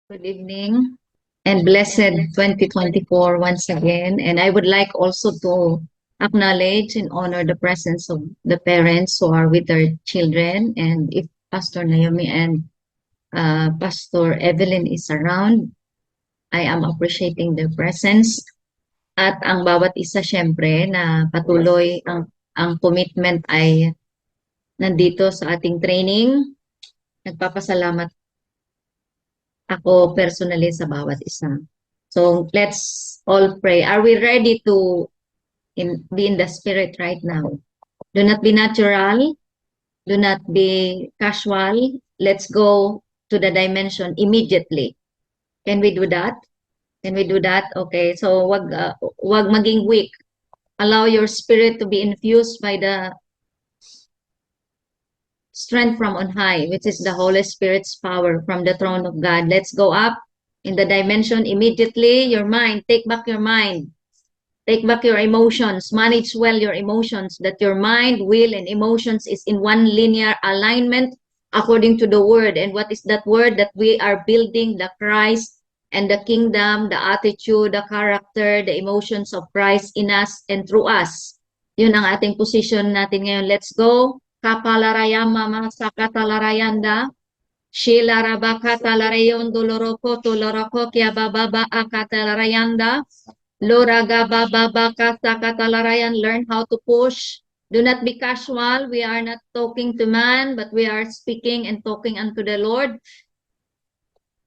Good evening and blessed 2024 once again. And I would like also to acknowledge and honor the presence of the parents who are with their children. And if Pastor Naomi and Pastor Evelyn is around, I am appreciating their presence. At ang bawat isa syempre na patuloy ang commitment ay nandito sa ating training. Nagpapasalamat ako personally sa bawat isa. So let's all pray. Are we ready to be in the spirit right now? Do not be natural. Do not be casual. Let's go to the dimension immediately. Can we do that? Can we do that? Okay. So wag maging weak. Allow your spirit to be infused by the strength from on high, which is the Holy Spirit's power from the throne of God. Let's go up in the dimension immediately. Your mind, take back your mind. Take back your emotions. Manage well your emotions, that your mind, will, and emotions is in one linear alignment according to the word. And what is that word? That we are building the Christ and the kingdom, the attitude, the character, the emotions of Christ in us and through us. Yun ang ating position natin ngayon. Let's go. Kapalarayam mama sakatalarayanda. Shilarabakatalareyon doloroko toloroko kya bababa akatalarayanda. Loraga bababa kasakatalarayan. Learn how to push. Do not be casual. We are not talking to man, but we are speaking and talking unto the Lord.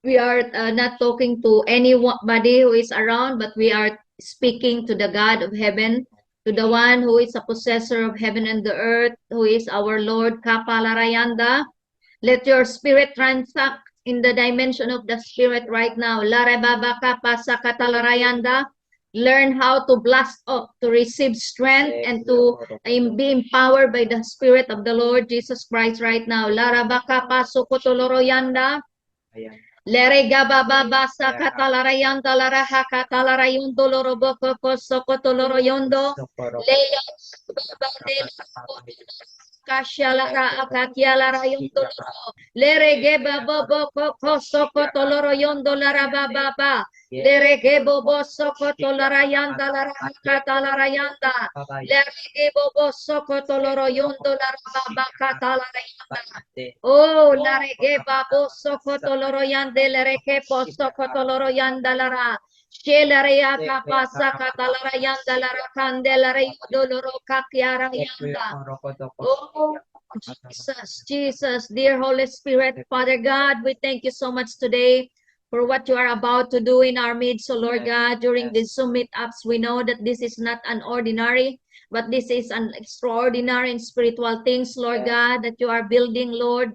We are not talking to anybody who is around, but we are speaking to the God of heaven, to the one who is a possessor of heaven and the earth, who is our Lord. Kapalarayanda. Let your spirit transact in the dimension of the spirit right now. Larebabaka pasakatalarayanda. Learn how to blast up, to receive strength, and to be empowered by the Spirit of the Lord Jesus Christ right now. Larabaka pasukotoloroyanda. Lerega baba sakatalarayanda laraha katalaраyon doloroboko kosokotoloroyondo. Leya Kasyalara akatyalara yung doloro. Lerege babo kosoko toloro yung dolara baba. Lerege bobo soko tolarayanda lara katalarayanda. Lerege bobo soko toloro yung dolara baba katalarayanda. Oh, larege babo soko toloro yande lerege po soko toloro yanda lara. Shelarea kapasa katalarayanda lara kandelare doloro kakyara yanda. Oh, Jesus, dear Holy Spirit, Father God, we thank you so much today for what you are about to do in our midst. So, Lord God, during these Zoom meetups, we know that this is not an ordinary, but this is an extraordinary and spiritual things, Lord God, that you are building, Lord,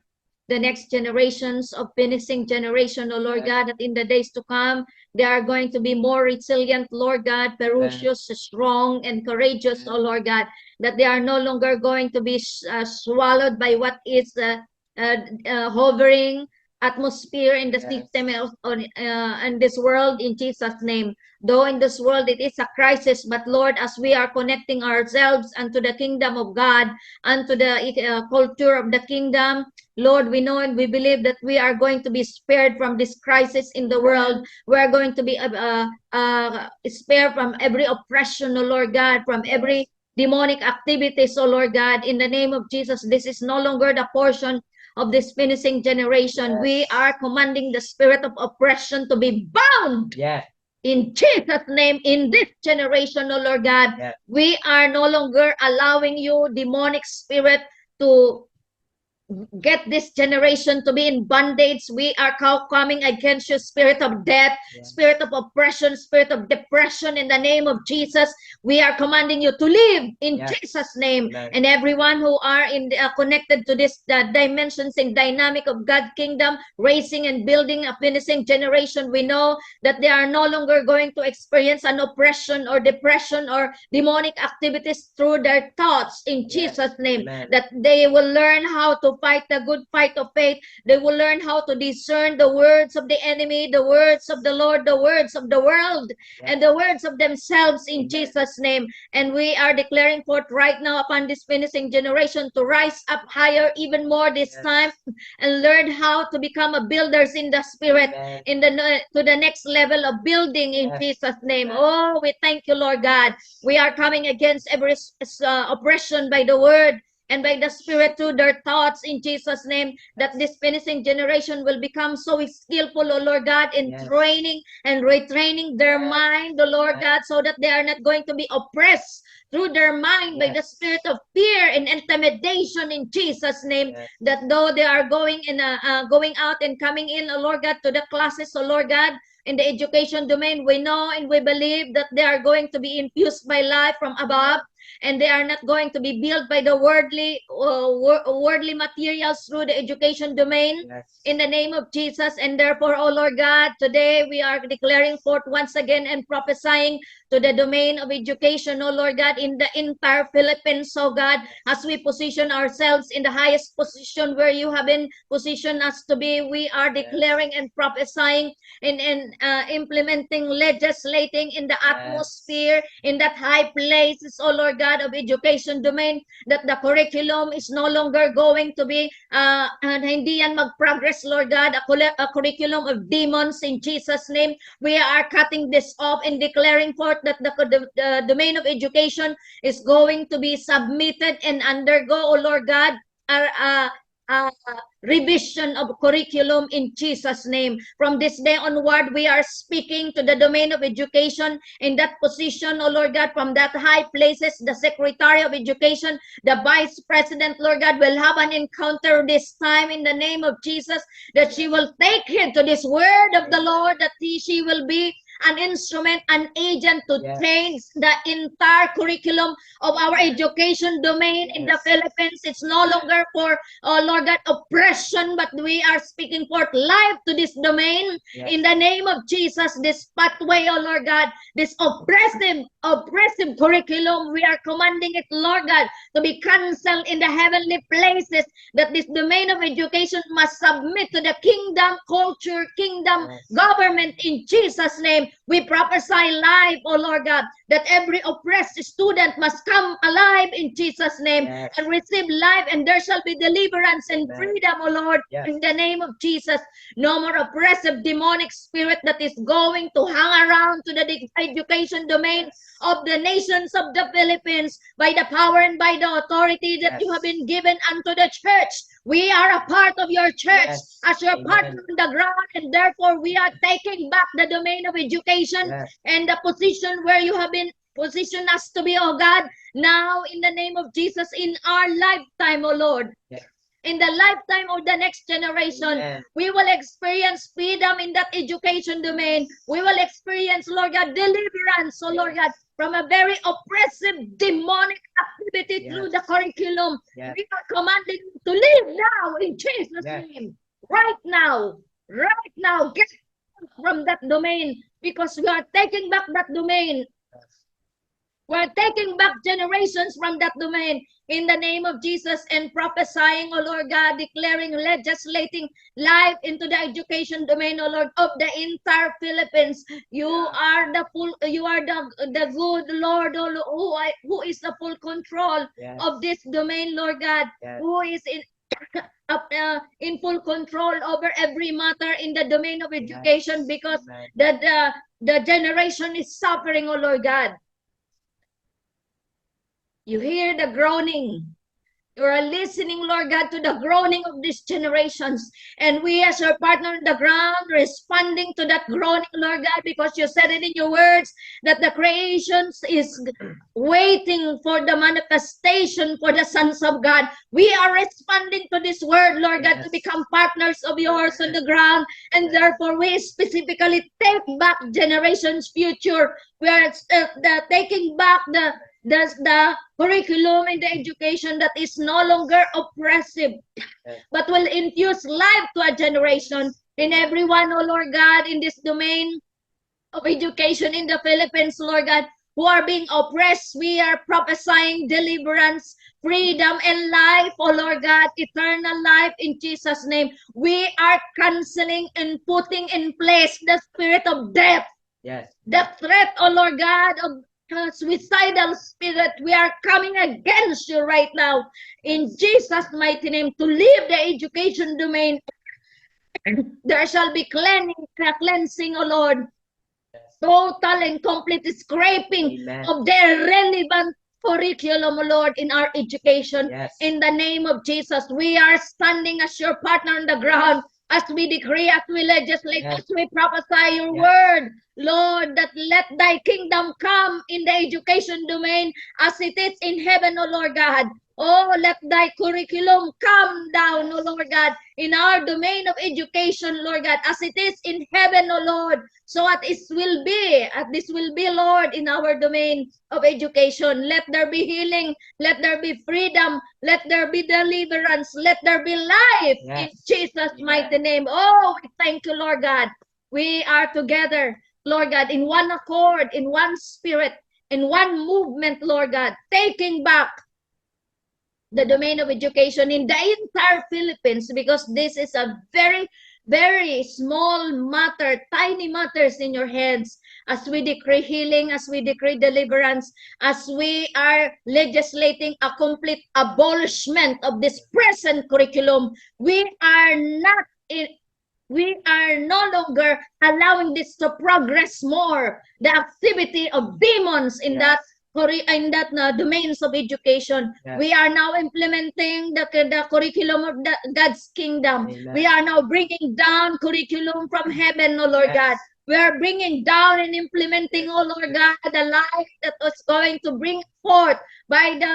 the next generations of finishing generation, oh Lord God, that in the days to come, they are going to be more resilient, Lord God, ferocious, strong, and courageous, oh Lord God, that they are no longer going to be swallowed by what is hovering atmosphere in the system in this world, in Jesus' name. Though in this world it is a crisis, but Lord, as we are connecting ourselves unto the kingdom of God, unto the culture of the kingdom, Lord, we know and we believe that we are going to be spared from this crisis in the world. We are going to be spared from every oppression, oh Lord God, from every demonic activities, oh Lord God. In the name of Jesus, this is no longer the portion of this finishing generation. We are commanding the spirit of oppression to be bound. In Jesus' name, in this generation, oh Lord God, we are no longer allowing you, demonic spirit, to get this generation to be in bondage. We are coming against you, spirit of death, spirit of oppression, spirit of depression. In the name of Jesus, we are commanding you to live in Jesus' name. And everyone who are in connected to this dimensions and dynamic of God's kingdom, raising and building a finishing generation, we know that they are no longer going to experience an oppression or depression or demonic activities through their thoughts in Jesus' name. That they will learn how to to fight the good fight of faith. They will learn how to discern the words of the enemy, the words of the Lord, the words of the world, and the words of themselves in Jesus' name. And we are declaring forth right now upon this finishing generation to rise up higher even more this time and learn how to become a builders in the spirit, in the to the next level of building in Jesus' name. Oh, we thank you, Lord God. We are coming against every oppression by the word and by the spirit through their thoughts in Jesus' name, that this finishing generation will become so skillful, oh Lord God, in training and retraining their mind, oh Lord God, so that they are not going to be oppressed through their mind by the spirit of fear and intimidation in Jesus' name, that though they are going out and coming in, oh Lord God, to the classes, oh Lord God, in the education domain, we know and we believe that they are going to be infused by life from above, and they are not going to be built by the worldly materials through the education domain, in the name of Jesus. And therefore, oh Lord God, today we are declaring forth once again and prophesying to the domain of education, oh Lord God, in the entire Philippines, oh God, as we position ourselves in the highest position where you have been positioned us to be. We are declaring and prophesying and implementing, legislating in the atmosphere, in that high places, oh Lord God, of education domain, that the curriculum is no longer going to be hindi yan mag-progress, Lord God, a curriculum of demons in Jesus' name. We are cutting this off and declaring forth that the domain of education is going to be submitted and undergo, oh Lord God, revision of curriculum in Jesus' name. From this day onward, we are speaking to the domain of education in that position, oh Lord God, from that high places, the Secretary of Education, the Vice President, Lord God, will have an encounter this time in the name of Jesus, that she will take heed to this word of the Lord, that she will be an instrument, an agent to change the entire curriculum of our education domain in the Philippines. It's no longer for, oh Lord God, oppression, but we are speaking forth life to this domain in the name of Jesus. This pathway, oh Lord God, this oppressive curriculum, we are commanding it, Lord God, to be cancelled in the heavenly places, that this domain of education must submit to the kingdom culture, kingdom government in Jesus' name. We prophesy life, oh Lord God, that every oppressed student must come alive in Jesus' name and receive life, and there shall be deliverance and freedom, oh Lord, in the name of Jesus. No more oppressive demonic spirit that is going to hang around to the education domain of the nations of the Philippines by the power and by the authority that you have been given unto the church. We are a part of your church as your partner on the ground, and therefore we are taking back the domain of education and the position where you have been positioned us to be, oh God, now in the name of Jesus, in our lifetime, oh Lord. In the lifetime of the next generation, we will experience freedom in that education domain. We will experience, Lord God, deliverance, oh Lord God, from a very oppressive demonic activity through the curriculum. We are commanding you to leave now in Jesus' name. Right now, get from that domain, because we are taking back that domain. We're taking back generations from that domain in the name of Jesus, and prophesying, oh Lord God, declaring, legislating life into the education domain, oh Lord, of the entire Philippines. You are the good Lord, oh, who is the full control of this domain, Lord God, who is in full control over every matter in the domain of education, because the generation is suffering, oh Lord God. You hear the groaning. You are listening, Lord God, to the groaning of these generations. And we as your partner on the ground, responding to that groaning, Lord God, because you said it in your words, that the creation is waiting for the manifestation for the sons of God. We are responding to this word, Lord God, to become partners of yours on the ground. And therefore, we specifically take back generations' future. We are taking back the curriculum in the education that is no longer oppressive, but will infuse life to a generation. In everyone, oh Lord God, in this domain of education in the Philippines, Lord God, who are being oppressed, we are prophesying deliverance, freedom and life, oh Lord God, eternal life in Jesus' name. We are canceling and putting in place the spirit of death. Yes. The threat, oh Lord God, of suicidal spirit, we are coming against you right now in Jesus' mighty name to leave the education domain. There shall be cleansing, oh Lord, total and complete scraping Amen. of the relevant curriculum, oh Lord, in our education. Yes. In the name of Jesus, we are standing as your partner on the ground, as we decree, as we legislate, Yes. as we prophesy your Yes. word, Lord, that let thy kingdom come in the education domain as it is in heaven, O Lord God. Oh, let thy curriculum come down, O Lord God, in our domain of education, Lord God, as it is in heaven, O Lord. So as this will be, Lord, in our domain of education. Let there be healing, let there be freedom, let there be deliverance, let there be life in Yes. Jesus' Amen. mighty name. Oh, we thank you, Lord God. We are together, Lord God, in one accord, in one spirit, in one movement, Lord God, taking back the domain of education in the entire Philippines, because this is a very, very small matter, tiny matters in your hands. As we decree healing, as we decree deliverance, as we are legislating a complete abolishment of this present curriculum, we are no longer allowing this to progress more. The activity of demons in Yes. that domains of education. Yes. We are now implementing the curriculum of God's kingdom. Amen. We are now bringing down curriculum from heaven, oh Lord Yes. God. We are bringing down and implementing, oh Lord God, the life that was going to bring forth by the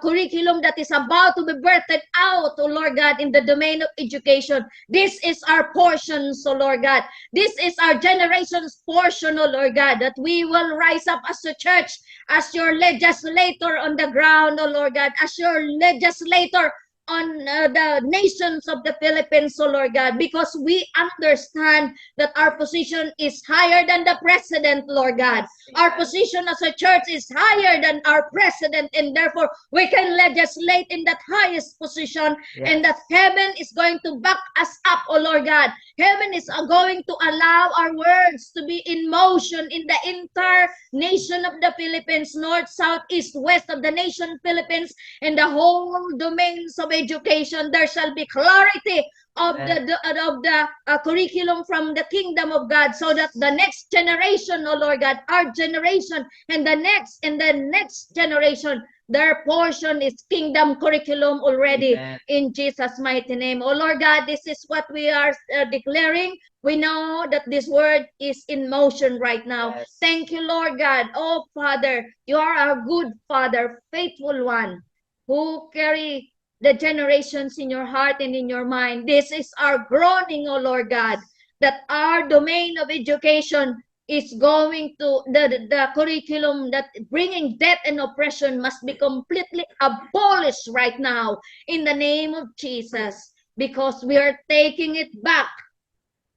curriculum that is about to be birthed out, oh Lord God, in the domain of education. This is our portion, so Lord God. This is our generation's portion, oh Lord God, that we will rise up as a church, as your legislator on the ground, oh Lord God, as your legislator on the nations of the Philippines, oh Lord God, because we understand that our position is higher than the president, Lord God. Our position as a church is higher than our president, and therefore we can legislate in that highest position. Yes. And that heaven is going to back us up, oh Lord God. Heaven is going to allow our words to be in motion in the entire nation of the Philippines, north, south, east, west of the nation Philippines, and the whole domains of education. There shall be clarity of the curriculum from the kingdom of God, so that the next generation, oh Lord God, our generation, and the next generation, their portion is kingdom curriculum already. Amen. In Jesus' mighty name. Oh Lord God, this is what we are declaring. We know that this word is in motion right now. Yes. Thank you, Lord God. Oh Father, you are a good Father, faithful one, who carry the generations in your heart and in your mind. This is our groaning, oh Lord God, that our domain of education is going to, the curriculum that bringing death and oppression must be completely abolished right now in the name of Jesus, because we are taking it back.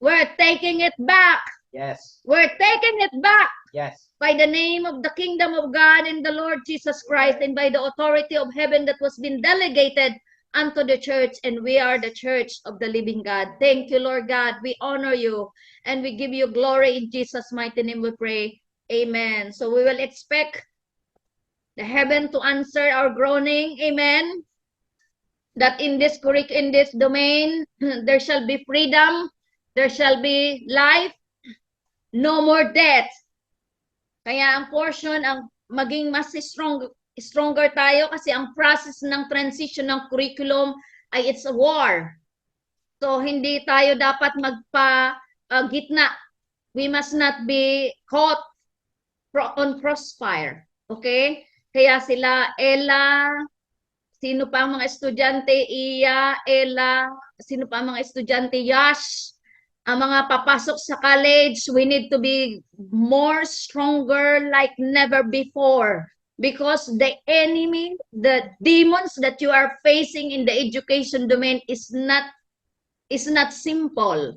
We're taking it back. Yes. We're taking it back. Yes. By the name of the kingdom of God and the Lord Jesus Christ, and by the authority of heaven that was been delegated unto the church, and we are the church of the living God. Thank you, Lord God. We honor you and we give you glory. In Jesus' mighty name we pray. Amen. So we will expect the heaven to answer our groaning. Amen. That in this domain, there shall be freedom, there shall be life, no more death. Kaya ang portion, ang maging mas stronger tayo, kasi ang process ng transition ng curriculum ay it's a war. So hindi tayo dapat gitna. We must not be caught on crossfire. Okay? Kaya sila, Ella, sino pa ang mga estudyante, Iya, Ella, sino pa ang mga estudyante, Yash, ang mga papasok sa college, we need to be more stronger like never before, because the enemy, the demons that you are facing in the education domain is not simple.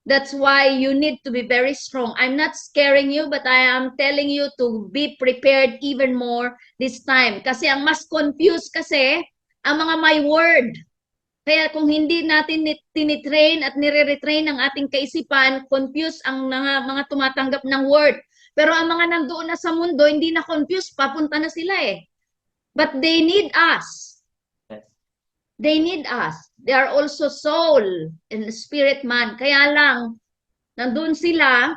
That's why you need to be very strong. I'm not scaring you, but I am telling you to be prepared even more this time. Kasi ang mas confused kasi, ang mga my word. Kaya kung hindi natin tinitrain at nire-retrain ang ating kaisipan, confused ang mga tumatanggap ng word. Pero ang mga nandoon na sa mundo, hindi na confused, papunta na sila eh. But they need us. They need us. They are also soul and spirit man. Kaya lang, nandun sila,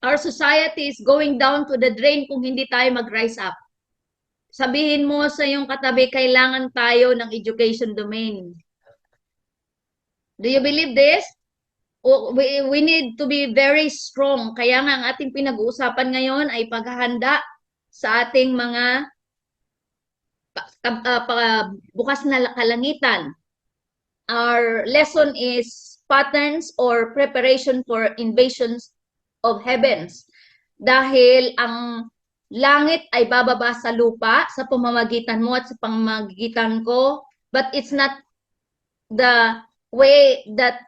our society is going down to the drain kung hindi tayo mag-rise up. Sabihin mo sa iyong katabi, kailangan tayo ng education domain. Do you believe this? We need to be very strong. Kaya nga ang ating pinag-uusapan ngayon ay paghahanda sa ating mga bukas na kalangitan. Our lesson is patterns or preparation for invasions of heavens. Dahil ang langit ay bababa sa lupa sa pamamagitan mo at sa pamamagitan ko, but it's not the way that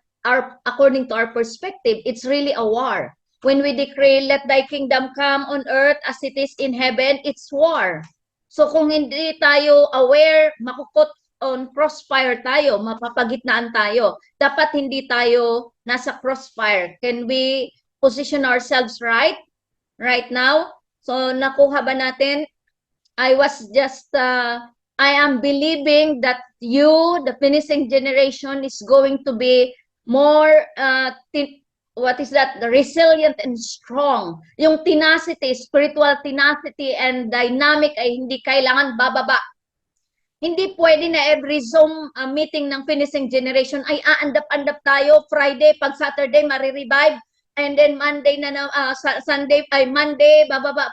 according to our perspective, it's really a war. When we decree, let thy kingdom come on earth as it is in heaven, it's war. So kung hindi tayo aware, makukot on crossfire tayo, mapapagitnaan tayo. Dapat hindi tayo nasa crossfire. Can we position ourselves right now? So nakuha ba natin? I am believing that you, the finishing generation, is going to be more resilient and strong. Yung tenacity, spiritual tenacity and dynamic ay hindi kailangan bababa. Hindi pwede na every Zoom meeting ng finishing generation ay aandap-andap tayo. Friday, pag Saturday, marirevive. And then Monday Sunday, Monday, bababa.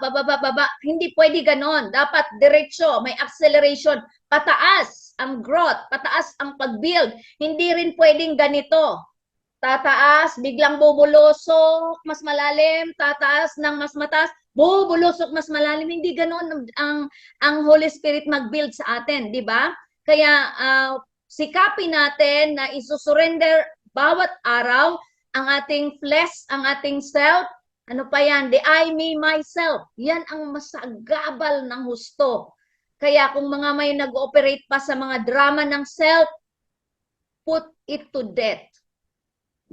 Hindi pwede ganon. Dapat diretso, may acceleration. Pataas ang growth, pataas ang pag-build. Hindi rin pwedeng ganito. Tataas, biglang bubulusok, mas malalim, tataas ng mas mataas, bubulusok mas malalim. Hindi ganoon ang Holy Spirit mag-build sa atin, di ba? Kaya sikapin natin na isusurrender bawat araw ang ating flesh, ang ating self. Ano pa yan? The I, me, myself. Yan ang masagabal ng husto. Kaya kung mga may nag-ooperate pa sa mga drama ng self, put it to death.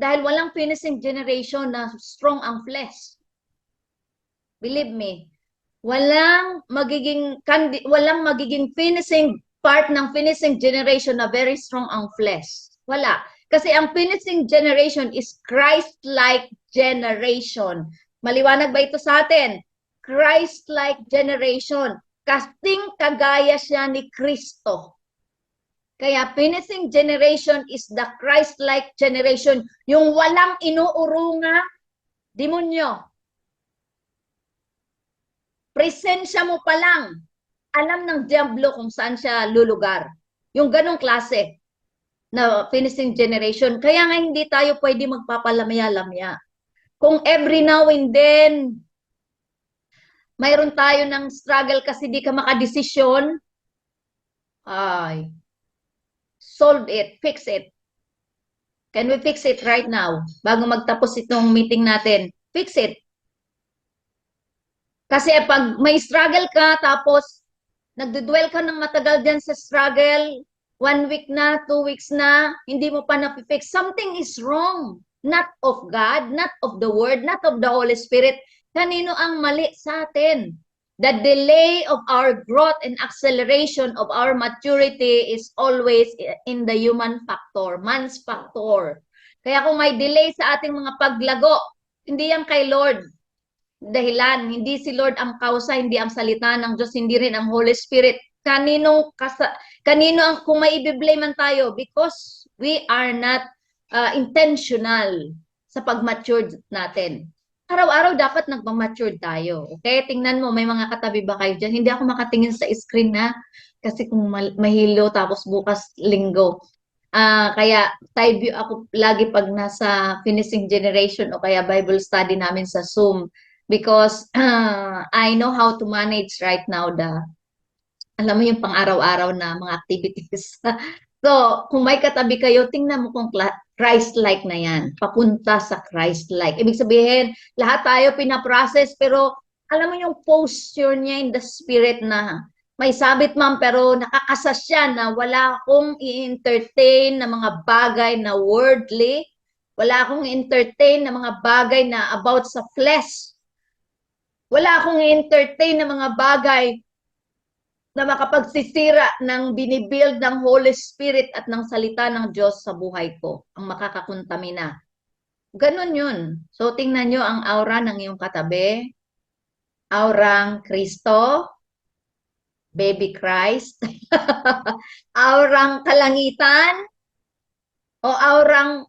Dahil walang finishing generation na strong ang flesh. Believe me, walang magiging finishing part ng finishing generation na very strong ang flesh. Wala. Kasi ang finishing generation is Christ-like generation. Maliwanag ba ito sa atin? Christ-like generation. Kasing kagaya siya ni Kristo. Kaya finishing generation is the Christ-like generation. Yung walang inuurunga, demonyo. Presensya mo pa lang, alam ng diablo kung saan siya lulugar. Yung ganong klase na finishing generation. Kaya nga hindi tayo pwede magpapalamya-lamya. Kung every now and then, mayroon tayo ng struggle kasi di ka makadesisyon, ay, solve it, fix it. Can we fix it right now? Bago magtapos itong meeting natin. Fix it. Kasi pag may struggle ka, tapos nagdudwell ka ng matagal dyan sa struggle, 1 week na, 2 weeks na, hindi mo pa na-fix. Something is wrong. Not of God, not of the Word, not of the Holy Spirit. Kanino ang mali sa atin? The delay of our growth and acceleration of our maturity is always in the human factor, man's factor. Kaya kung may delay sa ating mga paglago, hindi yan kay Lord. Dahilan, hindi si Lord ang kausa, hindi ang salita ng Diyos, hindi rin ang Holy Spirit. Kanino kung may i-blame man tayo? Because we are not intentional sa pag-mature natin. Araw-araw dapat nagmamature tayo. Okay? Tingnan mo, may mga katabi ba kayo dyan? Hindi ako makatingin sa screen na kasi kung mahilo tapos bukas linggo. Kaya type view ako lagi pag nasa finishing generation o kaya Bible study namin sa Zoom. Because I know how to manage right now alam mo yung pang-araw-araw na mga activities. So, kung may katabi kayo, tingnan mo kung Christ-like na yan. Papunta sa Christ-like. Ibig sabihin, lahat tayo pinaprocess, pero alam mo yung posture niya in the spirit na may sabit man, pero nakakasas siya na wala akong i-entertain na mga bagay na worldly, wala akong i-entertain na mga bagay na about sa flesh, wala akong i-entertain na mga bagay na makapagsisira ng binibuild ng Holy Spirit at ng salita ng Diyos sa buhay ko, ang makakakontamina. Ganon yun. So, tingnan nyo ang aura ng iyong katabi. Aurang Kristo, Baby Christ, aurang kalangitan, o aurang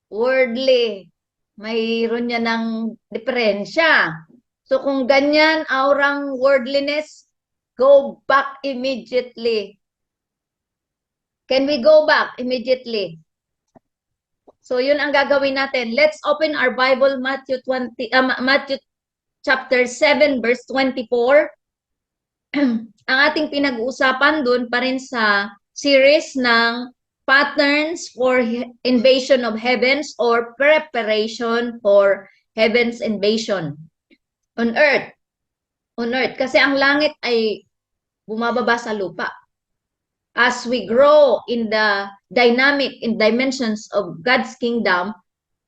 worldly. Mayroon niya ng diferensya. So, kung ganyan, aurang worldliness, go back immediately. Can we go back immediately? So, yun ang gagawin natin. Let's open our Bible, Matthew chapter 7, verse 24. Ang ating pinag-uusapan dun pa rin sa series ng patterns for invasion of heavens or preparation for heaven's invasion on earth. On earth. Kasi ang langit ay bumababa sa lupa. As we grow in the dynamic in dimensions of God's kingdom,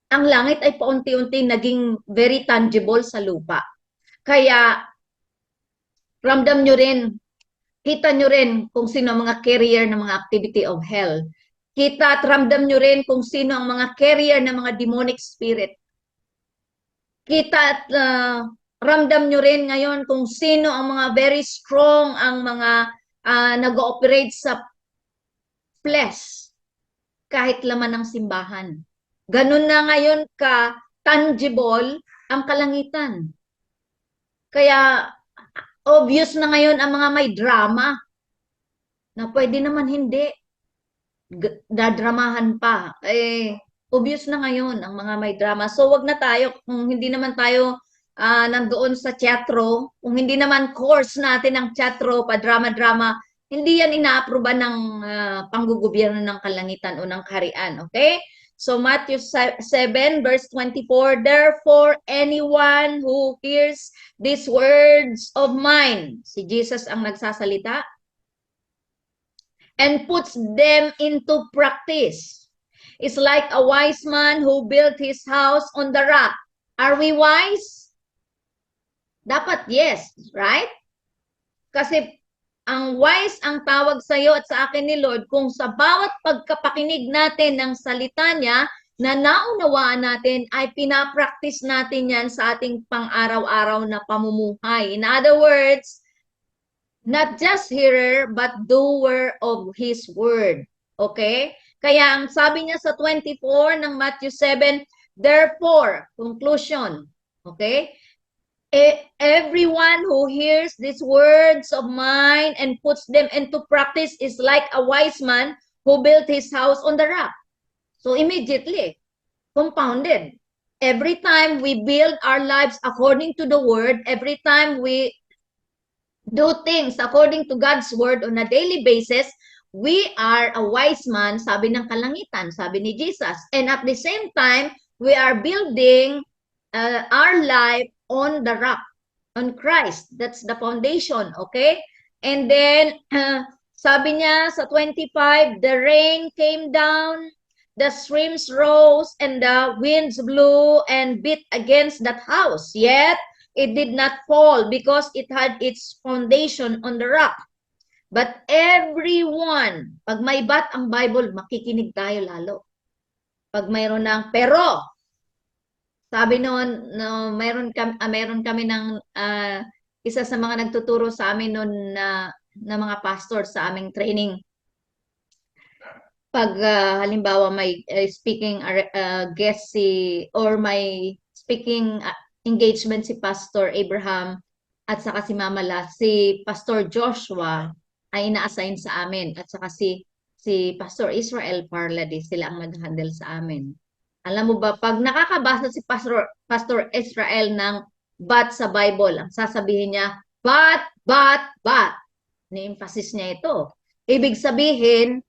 ang langit ay paunti-unti naging very tangible sa lupa. Kaya, ramdam nyo rin, kita nyo rin kung sino ang mga carrier ng mga activity of hell. Kita at ramdam nyo rin kung sino ang mga carrier ng mga demonic spirit. Kita at ramdam nyo rin ngayon kung sino ang mga very strong, ang mga nag-ooperate sa flesh, kahit laman ng simbahan. Ganun na ngayon ka-tangible ang kalangitan. Kaya, obvious na ngayon ang mga may drama na pwede naman hindi. Dadramahan pa. Obvious na ngayon ang mga may drama. So, wag na tayo, kung hindi naman tayo nandoon sa teatro, kung hindi naman course natin ang teatro, pa-drama-drama, hindi yan inaaproba ng panggugobyerno ng kalangitan o ng kaharian. Okay? So, Matthew 7, verse 24, therefore, anyone who hears these words of mine, si Jesus ang nagsasalita, and puts them into practice, is like a wise man who built his house on the rock. Are we wise? Dapat yes, right? Kasi ang wise ang tawag sa iyo at sa akin ni Lord kung sa bawat pagkapakinig natin ng salita niya na naunawaan natin ay pinapractice natin yan sa ating pang-araw-araw na pamumuhay. In other words, not just hearer but doer of His word. Okay? Kaya ang sabi niya sa 24 ng Matthew 7, therefore, conclusion. Okay? Everyone who hears these words of mine and puts them into practice is like a wise man who built his house on the rock. So immediately, compounded. Every time we build our lives according to the word, every time we do things according to God's word on a daily basis, we are a wise man, sabi ng kalangitan, sabi ni Jesus. And at the same time, we are building our life on the rock, on Christ. That's the foundation, okay? And then, sabi niya sa 25, the rain came down, the streams rose, and the winds blew and beat against that house. Yet, it did not fall because it had its foundation on the rock. But everyone, pag may bat ang Bible, makikinig tayo lalo. Pag mayroon ng pero, sabi noon, no, mayroon kami ng isa sa mga nagtuturo sa amin noon na mga pastor sa aming training. Pag halimbawa may speaking guest or may speaking engagement si Pastor Abraham at saka si Mama La, si Pastor Joshua ay ina-assign sa amin at saka si Pastor Israel Parladi, sila ang nag-handle sa amin. Alam mo ba, pag nakakabasa si Pastor Israel ng but sa Bible, ang sasabihin niya, but. Ni-emphasis niya ito. Ibig sabihin,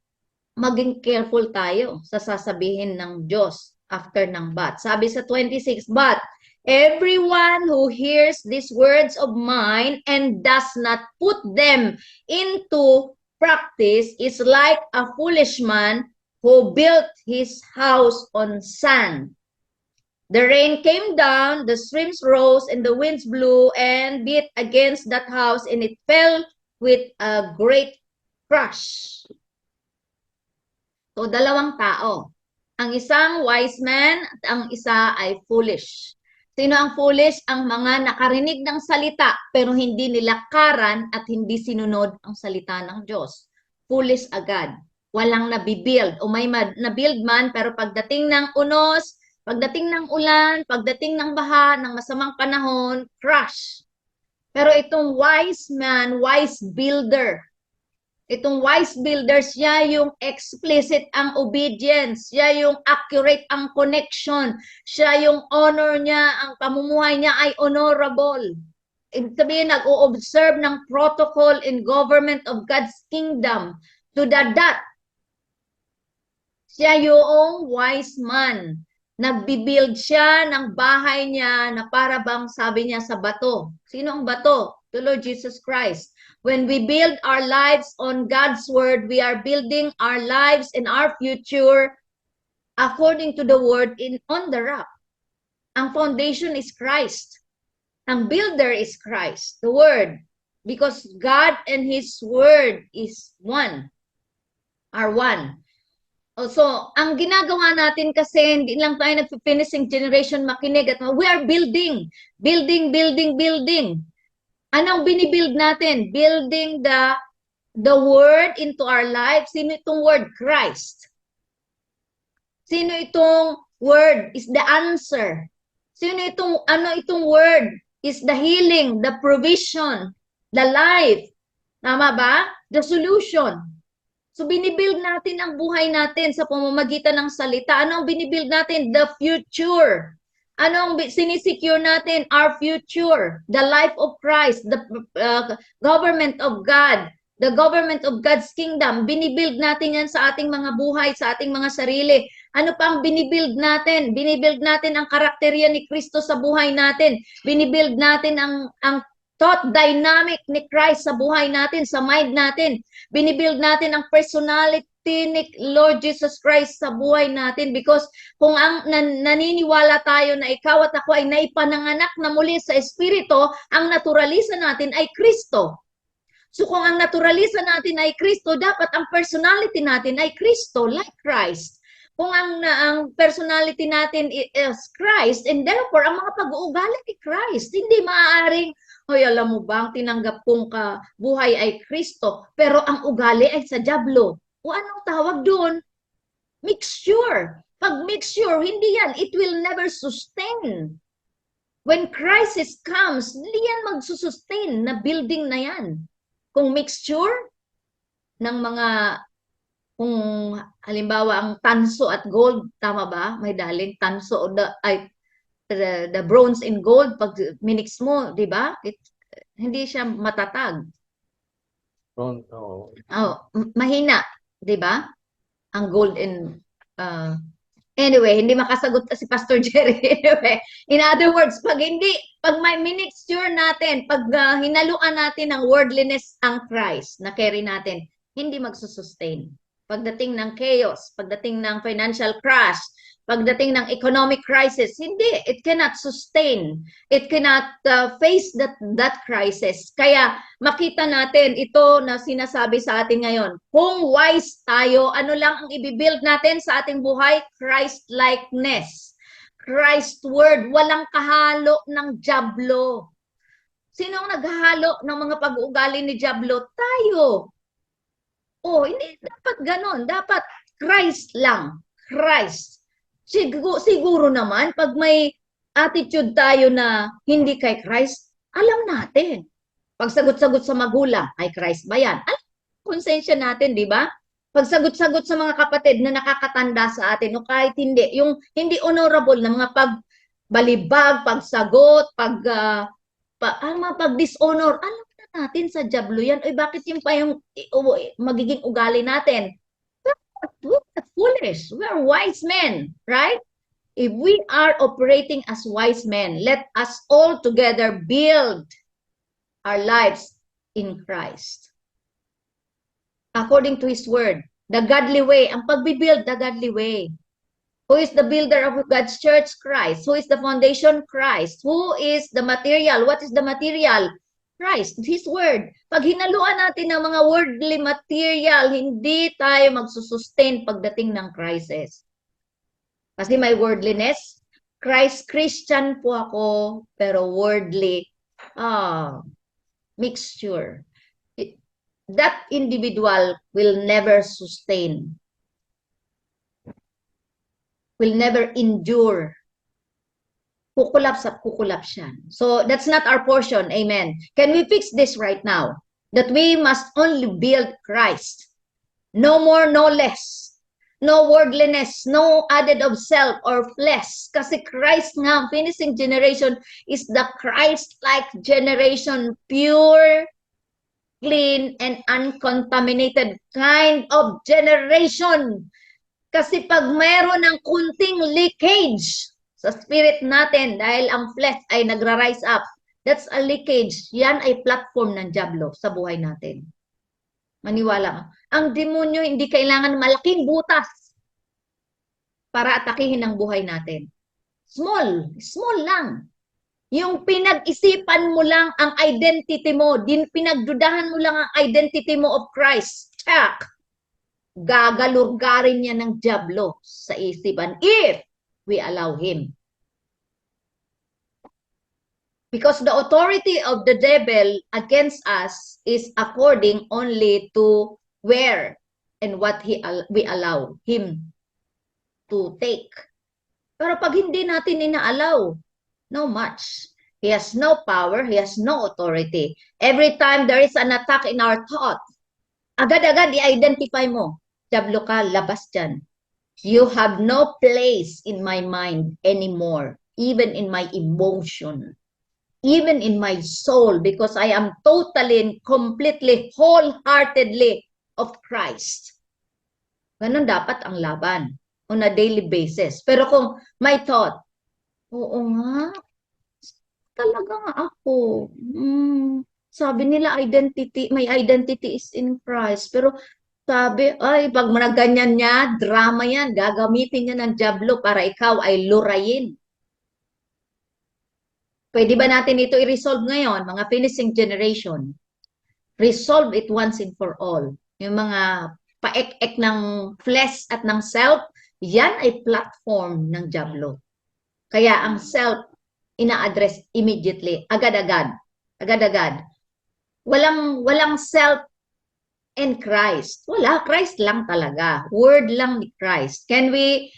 maging careful tayo sa sasabihin ng Diyos after ng but. Sabi sa 26, but everyone who hears these words of mine and does not put them into practice is like a foolish man who built his house on sand. The rain came down, the streams rose, and the winds blew and beat against that house, and it fell with a great crash. So, dalawang tao. Ang isang wise man at ang isa ay foolish. Sino ang foolish? Ang mga nakarinig ng salita pero hindi nilakaran at hindi sinunod ang salita ng Diyos. Foolish agad. Walang nabibuild. O may nabuild man pero pagdating ng unos, pagdating ng ulan, pagdating ng baha, ng masamang panahon, crash. Pero itong wise man, wise builder, itong wise builder, siya yung explicit ang obedience, siya yung accurate ang connection, siya yung honor niya, ang pamumuhay niya ay honorable. Ibig sabihin, nag-o-observe ng protocol in government of God's kingdom to the dot. Siya yung wise man. Nagbibuild siya ng bahay niya na para bang sabi niya sa bato. Sino ang bato? The Lord Jesus Christ. When we build our lives on God's word, we are building our lives and our future according to the word on the rock. Ang foundation is Christ. Ang builder is Christ, the word. Because God and His word is one. Are one. So, ang ginagawa natin kasi, hindi lang tayo nag-finishing generation makinig at we are building. Building, building, building. Anong binibuild natin? Building the word into our life. Sino itong word? Christ. Sino itong word? Is the answer. Sino itong, itong word? Is the healing, the provision, the life. Tama ba? The solution. So, binibuild natin ang buhay natin sa pamamagitan ng salita. Ano ang binibuild natin? The future. Ano ang sinisecure natin? Our future. The life of Christ. The government of God. The government of God's kingdom. Binibuild natin yan sa ating mga buhay, sa ating mga sarili. Ano pa ang binibuild natin? Binibuild natin ang karakterya ni Kristo sa buhay natin. Binibuild natin ang thought dynamic ni Christ sa buhay natin, sa mind natin. Binibuild natin ang personality ni Lord Jesus Christ sa buhay natin because kung naniniwala tayo na ikaw at ako ay naipananganak na muli sa Espiritu, ang naturalisa natin ay Kristo. So kung ang naturalisa natin ay Kristo, dapat ang personality natin ay Kristo, like Christ. Kung ang personality natin is Christ, and therefore, ang mga pag-uugali ni Christ, hindi maaaring, hoy, alam mo ba, ang tinanggap kong buhay ay Kristo, pero ang ugali ay sa dyablo. O anong tawag doon? Mixture. Pag mixture, hindi yan. It will never sustain. When crisis comes, hindi yan magsusustain na building na yan. Kung mixture ng mga, kung halimbawa ang tanso at gold, tama ba? May daling tanso, the bronze and gold, pag minix mo, di ba? Hindi siya matatag. Mahina, di ba? Ang gold and anyway, hindi makasagot si Pastor Jerry. Anyway, in other words, pag may minixture natin, pag hinaluan natin ng worldliness ang Christ na carry natin, hindi magsusustain. Pagdating ng chaos, pagdating ng financial crash, pagdating ng economic crisis, hindi, it cannot sustain. It cannot face that crisis. Kaya makita natin ito na sinasabi sa atin ngayon. Kung wise tayo, ano lang ang ibibuild natin sa ating buhay? Christ-likeness. Christ word, walang kahalo ng dyablo. Sino ang naghahalo ng mga pag-uugali ni dyablo? Tayo. Oh, hindi dapat ganon. Dapat Christ lang. Christ. Siguro naman, pag may attitude tayo na hindi kay Christ, alam natin. Pag sagot-sagot sa magulang, ay Christ ba yan? Alam, konsensya natin, di ba? Pag sagot-sagot sa mga kapatid na nakakatanda sa atin, o kahit hindi, yung hindi honorable na mga pagbalibag, pagsagot, pag-dishonor, alam natin sa dyablo yan. Ay, bakit yung pa yung magiging ugali natin? We're not foolish. We're wise men, right? If we are operating as wise men, let us all together build our lives in Christ. According to His Word, the godly way, ang pagbibuild, the godly way. Who is the builder of God's church? Christ. Who is the foundation? Christ. Who is the material? What is the material? Christ, His Word. Pag hinaluan natin ng mga worldly material, hindi tayo magsusustain pagdating ng crisis. Kasi may worldliness. Christian po ako, pero worldly. Mixture. That individual will never sustain. Will never endure. Kukulap siya. So that's not our portion. Amen. Can we fix this right now? That we must only build Christ. No more, no less. No worldliness, no added of self or flesh. Kasi Christ nga, finishing generation is the Christ-like generation, pure, clean, and uncontaminated kind of generation. Kasi pag mayroon ng kunting leakage sa spirit natin dahil ang flesh ay nagra-rise up, that's a leakage. Yan ay platform ng dyablo sa buhay natin. Maniwala ka. Ang demonyo hindi kailangan malaking butas para atakihin ang buhay natin. Small lang. Yung pinag-isipan mo lang ang identity mo, pinagdudahan mo lang ang identity mo of Christ. Check. Gagalurgarin niya ng dyablo sa isipan if we allow him. Because the authority of the devil against us is according only to where and what we allow him to take. Pero pag hindi natin inaalaw, no much. He has no power, he has no authority. Every time there is an attack in our thought, agad-agad i-identify mo. Dyablo ka, labas dyan. You have no place in my mind anymore, even in my emotion, even in my soul, because I am totally and completely, wholeheartedly of Christ. Ganon dapat ang laban on a daily basis. Pero kung may thought, oo nga, talaga nga ako. Sabi nila my identity is in Christ. Pero sabi, ay, pag managanyan niya, drama yan, gagamitin niya ng dyablo para ikaw ay lurayin. Pwede ba natin ito i-resolve ngayon, mga finishing generation? Resolve it once and for all. Yung mga paek-ek ng flesh at ng self, yan ay platform ng dyablo. Kaya ang self, ina-address immediately, agad-agad. Agad-agad. Walang self and Christ. Wala, Christ lang talaga. Word lang ni Christ. Can we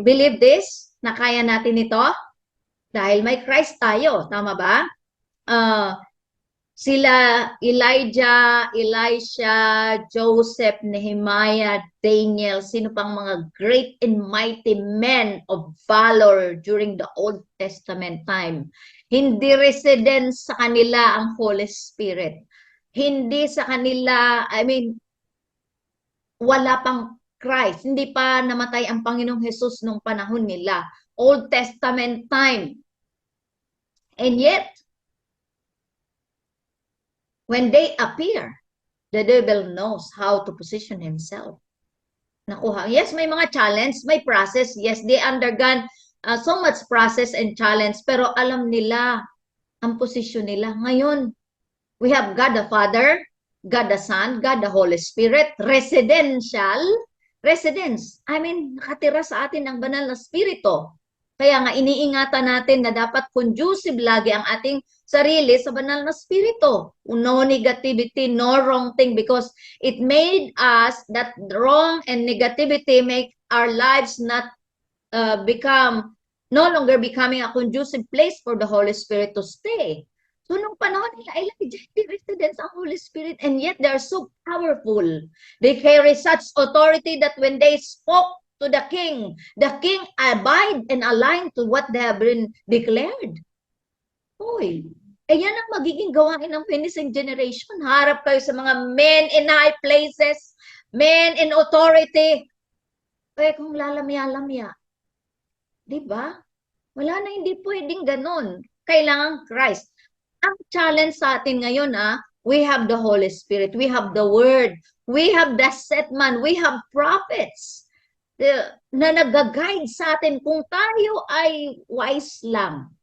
believe this? Na kaya natin ito? Dahil may Christ tayo. Tama ba? Sila Elijah, Elisha, Joseph, Nehemiah, Daniel, sino pang mga great and mighty men of valor during the Old Testament time. Hindi resident sa kanila ang Holy Spirit. Hindi sa kanila, wala pang Christ. Hindi pa namatay ang Panginoong Jesus nung panahon nila. Old Testament time. And yet, when they appear, the devil knows how to position himself. Nakuha. Yes, may mga challenge, may process. Yes, they undergone so much process and challenge, pero alam nila ang posisyon nila. Ngayon, we have God the Father, God the Son, God the Holy Spirit, residence. Nakatira sa atin ang banal na spirito. Kaya nga iniingatan natin na dapat conducive lagi ang ating sarili sa banal na spirito. No negativity, no wrong thing, because it made us that wrong and negativity make our lives not no longer becoming a conducive place for the Holy Spirit to stay. So, nung panahon nila, Elijah, residents ang Holy Spirit, and yet they are so powerful. They carry such authority that when they spoke to the king abide and aligned to what they have been declared. Hoy, yan ang magiging gawain ng finishing generation. Harap kayo sa mga men in high places, Men in authority. Eh, kung lalamya-lamya. Di ba? Wala na, hindi pwedeng ganon. Kailangan Christ. Ang challenge sa atin ngayon, we have the Holy Spirit, we have the Word, we have the set man, we have prophets na nag-guide sa atin kung tayo ay wise lang.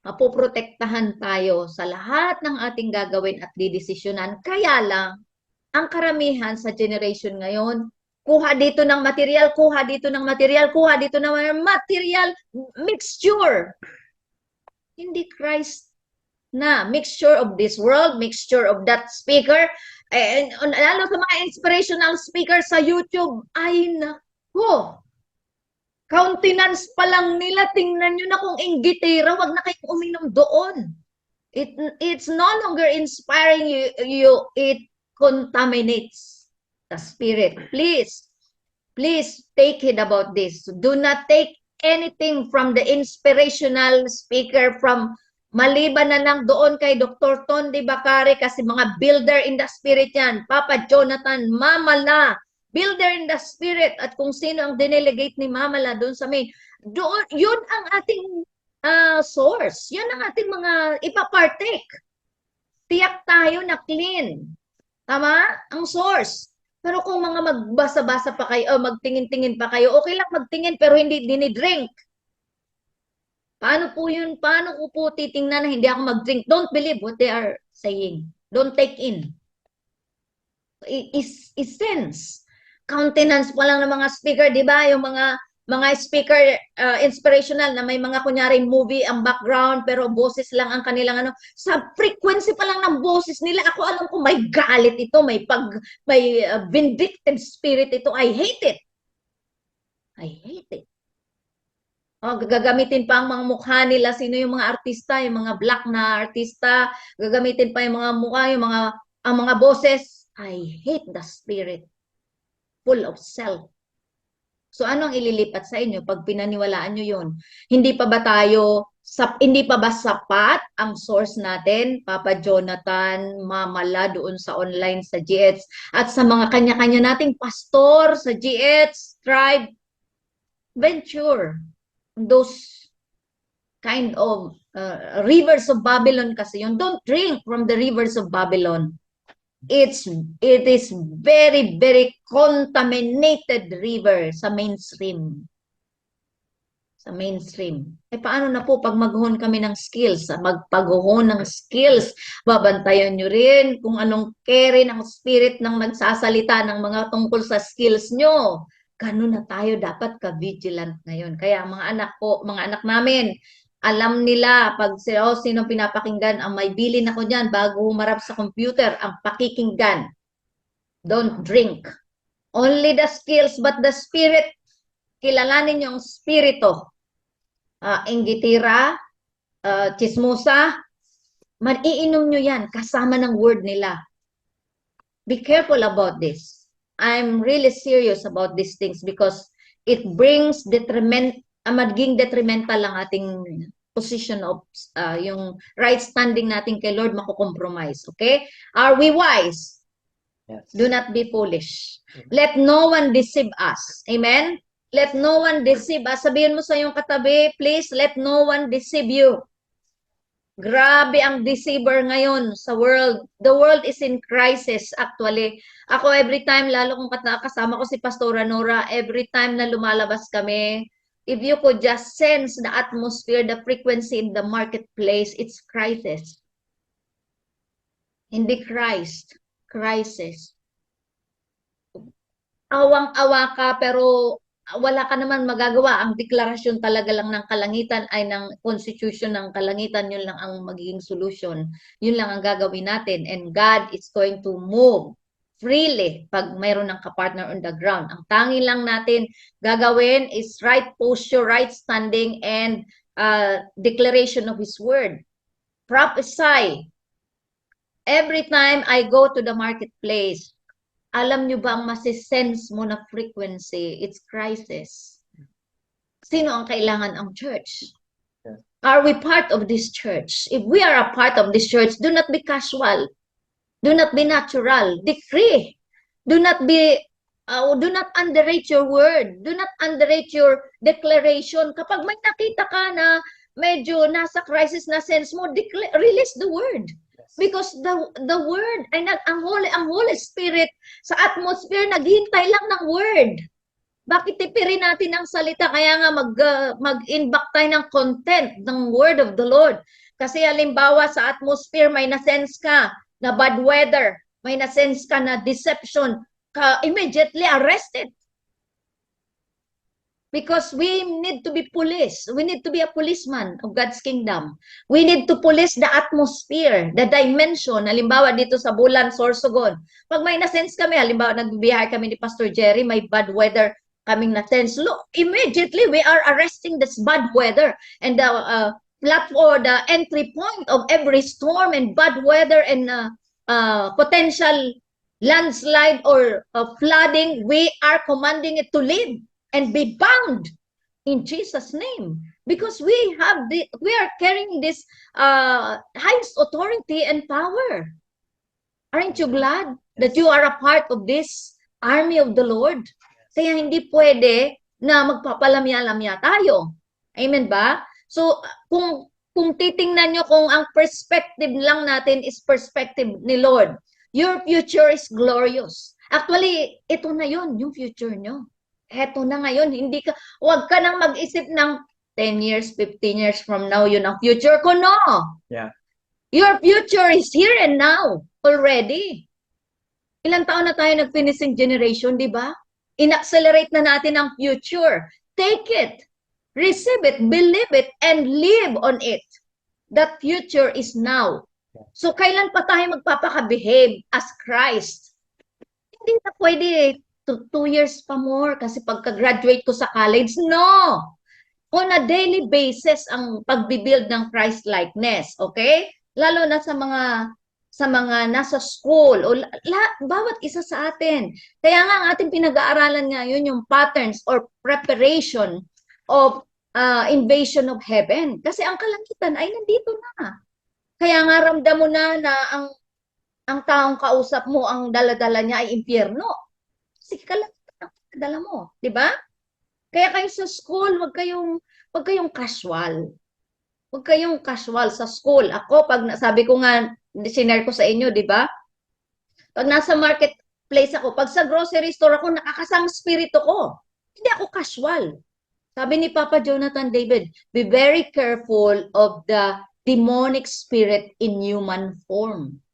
Mapoprotektahan tayo sa lahat ng ating gagawin at didesisyonan. Kaya lang, ang karamihan sa generation ngayon, kuha dito ng material, kuha dito ng material, kuha dito ng material, mixture. Hindi Christ na. Mixture of this world, mixture of that speaker, and lalo sa mga inspirational speaker sa YouTube, ay nako, countenance pa lang nila, tingnan nyo na kung inggitera, wag na kayong uminom doon. It's no longer inspiring you, it contaminates the spirit. Please take heed about this. Do not take anything from the inspirational speaker, from maliban na lang doon kay Dr. Tondi Bacari, kasi mga builder in the spirit yan. Papa Jonathan Mamala, builder in the spirit, at kung sino ang dinelegate ni Mamala doon sa main. Doon, yun ang ating source. Yun ang ating mga ipapartake. Tiyak tayo na clean. Tama? Ang source. Pero kung mga magbasa-basa pa kayo, magtingin-tingin pa kayo, okay lang magtingin pero hindi dinidrink. Paano po yun? Paano ko po titingnan na hindi ako mag-drink? Don't believe what they are saying. Don't take in. Sense. Countenance pa lang ng mga speaker, di ba? Yung mga speaker inspirational na may mga kunyaring movie ang background pero boses lang ang kanilang sa frequency pa lang ng boses nila, ako alam ko may galit ito, may vindictive spirit ito. I hate it. Gagamitin pa ang mga mukha nila, sino yung mga artista, yung mga black na artista, gagamitin pa yung mga mukha, ang mga boses. I hate the spirit full of self. So ano ang ililipat sa inyo pag pinaniwalaan nyo yun? Hindi pa ba sapat ang source natin, Papa Jonathan, Mamala doon sa online sa GH, at sa mga kanya-kanya nating pastor sa GH, tribe, venture, those kind of rivers of Babylon kasi yun. Don't drink from the rivers of Babylon. It is very, very contaminated river sa mainstream. Sa mainstream. Paano na po pag maghuhon kami ng skills? Magpaghuhon ng skills, babantayan nyo rin kung anong carry ng spirit ng nagsasalita ng mga tungkol sa skills nyo. Ganun na tayo dapat ka-vigilant ngayon. Kaya mga anak po, mga anak namin, alam nila pag sino pinapakinggan, ang may bilin ako dyan bago humarap sa computer, ang pakikinggan. Don't drink. Only the skills, but the spirit, kilalanin yung spirito. Inggitira, chismosa, iinom nyo yan kasama ng word nila. Be careful about this. I'm really serious about these things because it brings maging detrimental lang ating position of yung right standing natin kay Lord, mako-compromise. Okay? Are we wise? Yes. Do not be foolish. Let no one deceive us. Amen? Let no one deceive us. Sabihin mo sa iyong katabi, please, let no one deceive you. Grabe ang deceiver ngayon sa world. The world is in crisis actually. Ako every time, lalo kung kasama ko si Pastora Nora, every time na lumalabas kami, if you could just sense the atmosphere, the frequency in the marketplace, it's crisis. Hindi Christ. Crisis. Awang-awa ka pero wala ka naman magagawa. Ang deklarasyon talaga lang ng kalangitan ay ng constitution ng kalangitan. Yun lang ang magiging solution. Yun lang ang gagawin natin. And God is going to move freely pag mayroon ng kapartner on the ground. Ang tangi lang natin gagawin is right posture, right standing, and declaration of His word. Prophesy. Every time I go to the marketplace, alam nyo ba ang masisense mo na frequency? It's crisis. Sino ang kailangan ang church? Are we part of this church? If we are a part of this church, do not be casual. Do not be natural. Decree. Do not be, do not underrate your word. Do not underrate your declaration. Kapag may nakita ka na medyo nasa crisis na sense mo, release the word. Because the word ay ang Holy Spirit sa atmosphere naghihintay lang ng word. Bakit tipirin natin ang salita? Kaya nga mag-inbox tayo ng content ng word of the Lord. Kasi halimbawa sa atmosphere may na-sense ka na bad weather, may na-sense ka na deception, ka immediately arrested. Because we need to be police. We need to be a policeman of God's kingdom. We need to police the atmosphere, the dimension. Halimbawa dito sa Bulan, Sorsogon. Pag may na-sense kami, halimbawa nagbibiyahe kami ni Pastor Jerry, may bad weather kaming na-sense. Look, immediately we are arresting this bad weather. And the platform, the entry point of every storm and bad weather and potential landslide or flooding, we are commanding it to leave and be bound in Jesus' name, because we are carrying this highest authority and power. Aren't you glad that you are a part of this army of the Lord? Kaya hindi pwede na magpapalamya-lamya tayo. Amen ba? So kung titingnan nyo, kung ang perspective lang natin is perspective ni Lord, your future is glorious. Actually, ito na yun, yung future nyo. Heto na ngayon, huwag ka nang mag-isip ng 10 years, 15 years from now, yun ang future ko, no. Yeah. Your future is here and now already. Ilang taon na tayo nag-finishing generation, di ba? In-accelerate na natin ang future. Take it, receive it, believe it, and live on it. That future is now. So, kailan pa tayo magpapaka-behave as Christ? Hindi na pwede 2 years pa more kasi pagka-graduate ko sa college. No! On a daily basis ang pagbibuild ng Christ-likeness. Okay? Lalo na sa mga nasa school o bawat isa sa atin. Kaya nga ang ating pinag-aaralan ngayon yung patterns or preparation of invasion of heaven. Kasi ang kalangitan ay nandito na. Kaya nga ramdam mo na ang taong kausap mo, ang dala-dala niya ay impyerno. Kasi kalangitan ang dala mo, di ba? Kaya kayo sa school, wag kayong casual. Wag kayong casual sa school. Ako, sabi ko nga, sinare ko sa inyo, di ba? Pag nasa marketplace ako, pag sa grocery store ako, nakakasang spirito ko. Hindi ako casual. Sabi ni Papa Jonathan David, be very careful of the demonic spirit in human form.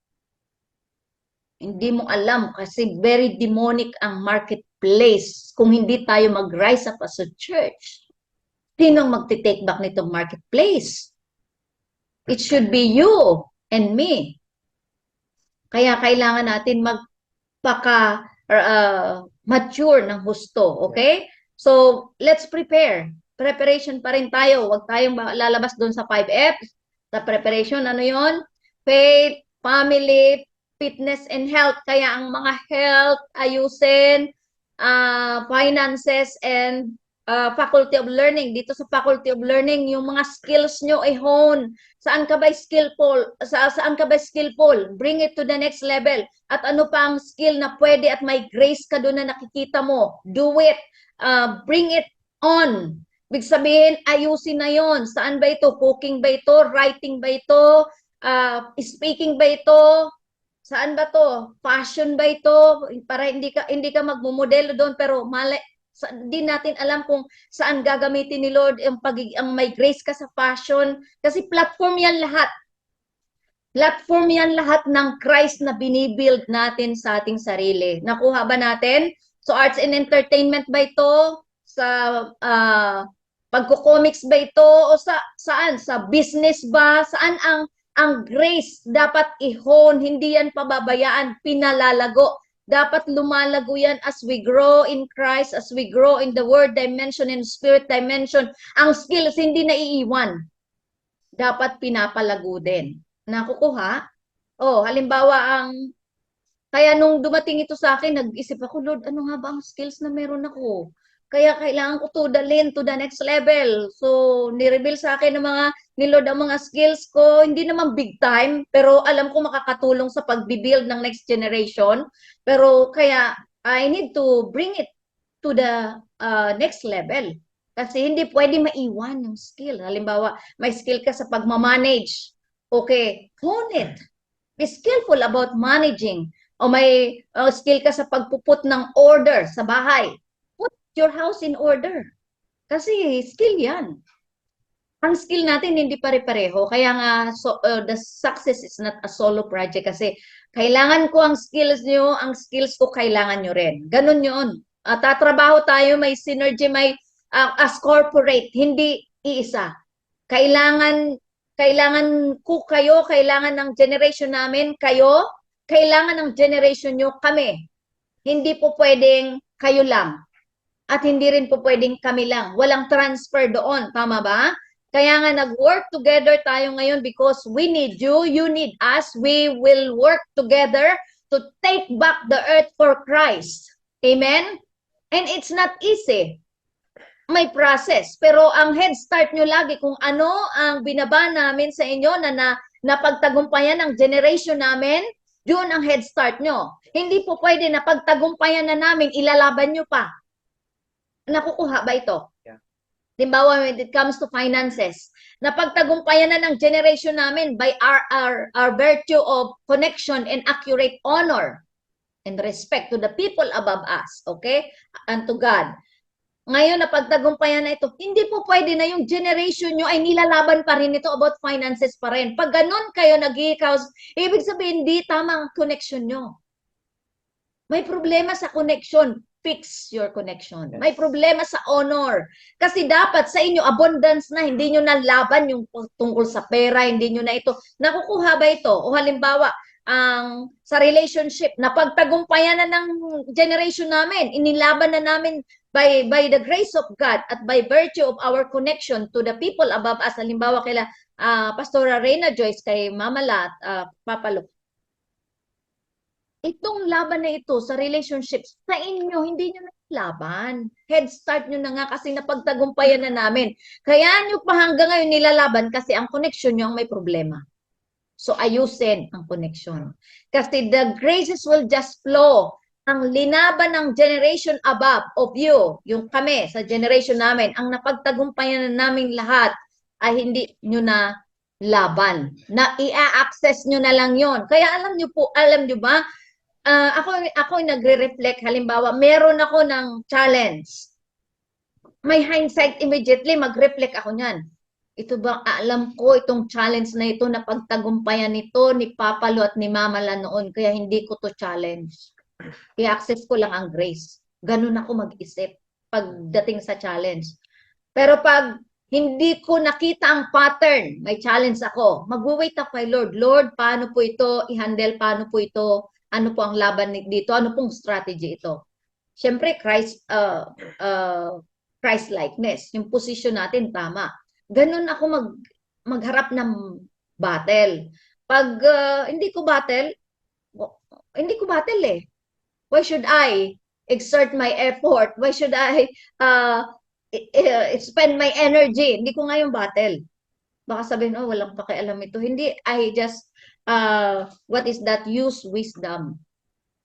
Hindi mo alam kasi very demonic ang marketplace kung hindi tayo mag-rise up as a church. Sinong magte-take back nitong marketplace? It should be you and me. Kaya kailangan natin mature ng husto, okay? So, let's prepare. Preparation pa rin tayo. Huwag tayong lalabas doon sa 5F. Sa preparation, ano yon? Faith, family, fitness, and health. Kaya ang mga health, ayusin, finances, and faculty of learning. Dito sa faculty of learning, yung mga skills nyo ay hone. Saan ka ba skillful? Saan ka ba skillful? Bring it to the next level. At ano pa ang skill na pwede at may grace ka doon na nakikita mo? Do it. Bring it on. Ibig sabihin, ayusin na yon. Saan ba ito? Cooking ba ito? Writing ba ito? Speaking ba ito? Saan ba to? Fashion ba ito? Para hindi ka magmumodelo doon, pero di natin alam kung saan gagamitin ni Lord ang may grace ka sa fashion. Kasi platform yan lahat. Platform yan lahat ng Christ na binibuild natin sa ating sarili. Nakuha ba natin? So arts and entertainment ba ito? Sa pagko-comics ba ito? O saan? Sa business ba? Saan ang grace dapat i-hone? Hindi yan pababayaan, pinalalago. Dapat lumalago yan as we grow in Christ, as we grow in the word dimension and spirit dimension. Ang skills hindi naiiwan. Dapat pinapalago din. Nakukuha? Oh, halimbawa kaya nung dumating ito sa akin, nag-isip ako, Lord, ano nga ba ang skills na meron ako? Kaya kailangan ko to dalhin to the next level. So, ni-reveal sa akin ng mga ni Lord ang mga skills ko. Hindi naman big time, pero alam ko makakatulong sa pagbibuild ng next generation. Pero kaya I need to bring it to the next level. Kasi hindi pwede maiwan yung skill. Halimbawa, may skill ka sa pagmamanage. Okay, hone it. Be skillful about managing. O may skill ka sa pagpuput ng order sa bahay. Put your house in order. Kasi skill yan. Ang skill natin hindi pare-pareho. Kaya nga, the success is not a solo project kasi kailangan ko ang skills nyo, ang skills ko kailangan nyo rin. Ganun yun. Tatrabaho tayo, may synergy, may as corporate, hindi iisa. Kailangan ko kayo, kailangan ng generation namin, kayo, kailangan ng generation nyo, kami. Hindi po pwedeng kayo lang. At hindi rin po pwedeng kami lang. Walang transfer doon. Tama ba? Kaya nga nag-work together tayo ngayon because we need you, you need us. We will work together to take back the earth for Christ. Amen? And it's not easy. May process. Pero ang head start nyo lagi kung ano ang binaba namin sa inyo na napagtagumpayan ng generation namin, yun ang head start nyo. Hindi po pwede na pagtagumpayan na namin, ilalaban nyo pa. Nakukuha ba ito? Yeah. Dimbawa, when it comes to finances, napagtagumpayan na ng generation namin by our virtue of connection and accurate honor and respect to the people above us, okay? And to God. Ngayon, napagtagumpayan na ito, hindi po pwede na yung generation nyo ay nilalaban pa rin ito about finances pa rin. Pag ganun kayo nag-i-house, ibig sabihin, hindi tama ang connection nyo. May problema sa connection. Fix your connection. Yes. May problema sa honor. Kasi dapat sa inyo, abundance na, hindi nyo nalaban yung tungkol sa pera, hindi nyo na ito. Nakukuha ba ito? O halimbawa, sa relationship, napagtagumpayan na ng generation namin, inilaban na namin by the grace of God at by virtue of our connection to the people above us. Halimbawa, kaila Pastora Reyna Joyce, kay Mama Lat, Papa Luke. Itong laban na ito sa relationships, sa inyo, hindi nyo na laban. Head start nyo na nga kasi napagtagumpayan na namin. Kaya nyo pa hanggang ngayon nilalaban kasi ang connection nyo ang may problema. So ayusin ang connection. Kasi the graces will just flow. Ang linaban ng generation above of you, yung kami sa generation namin, ang napagtagumpayan na namin lahat ay hindi nyo na laban. Na i-access nyo na lang yon. Kaya alam nyo ba, ako nagre-reflect, halimbawa, meron ako ng challenge. May hindsight immediately, mag-reflect ako niyan. Ito ba, alam ko itong challenge na ito, na pagtagumpayan nito ni Papa Lu at ni Mama La noon, kaya hindi ko to challenge. I-access ko lang ang grace. Ganun ako mag-isip pagdating sa challenge. Pero pag hindi ko nakita ang pattern, may challenge ako, mag-wait ako kay Lord. Lord, paano po ito i-handle? Paano po ito? Ano po ang laban dito? Ano pong strategy ito? Siyempre, Christ-likeness. Yung position natin, tama. Ganun ako magharap ng battle. Pag hindi ko battle eh. Why should I exert my effort? Why should I spend my energy? Hindi ko nga yung battle. Baka sabihin, oh, walang pakialam ito. Hindi, I just what is that? Use wisdom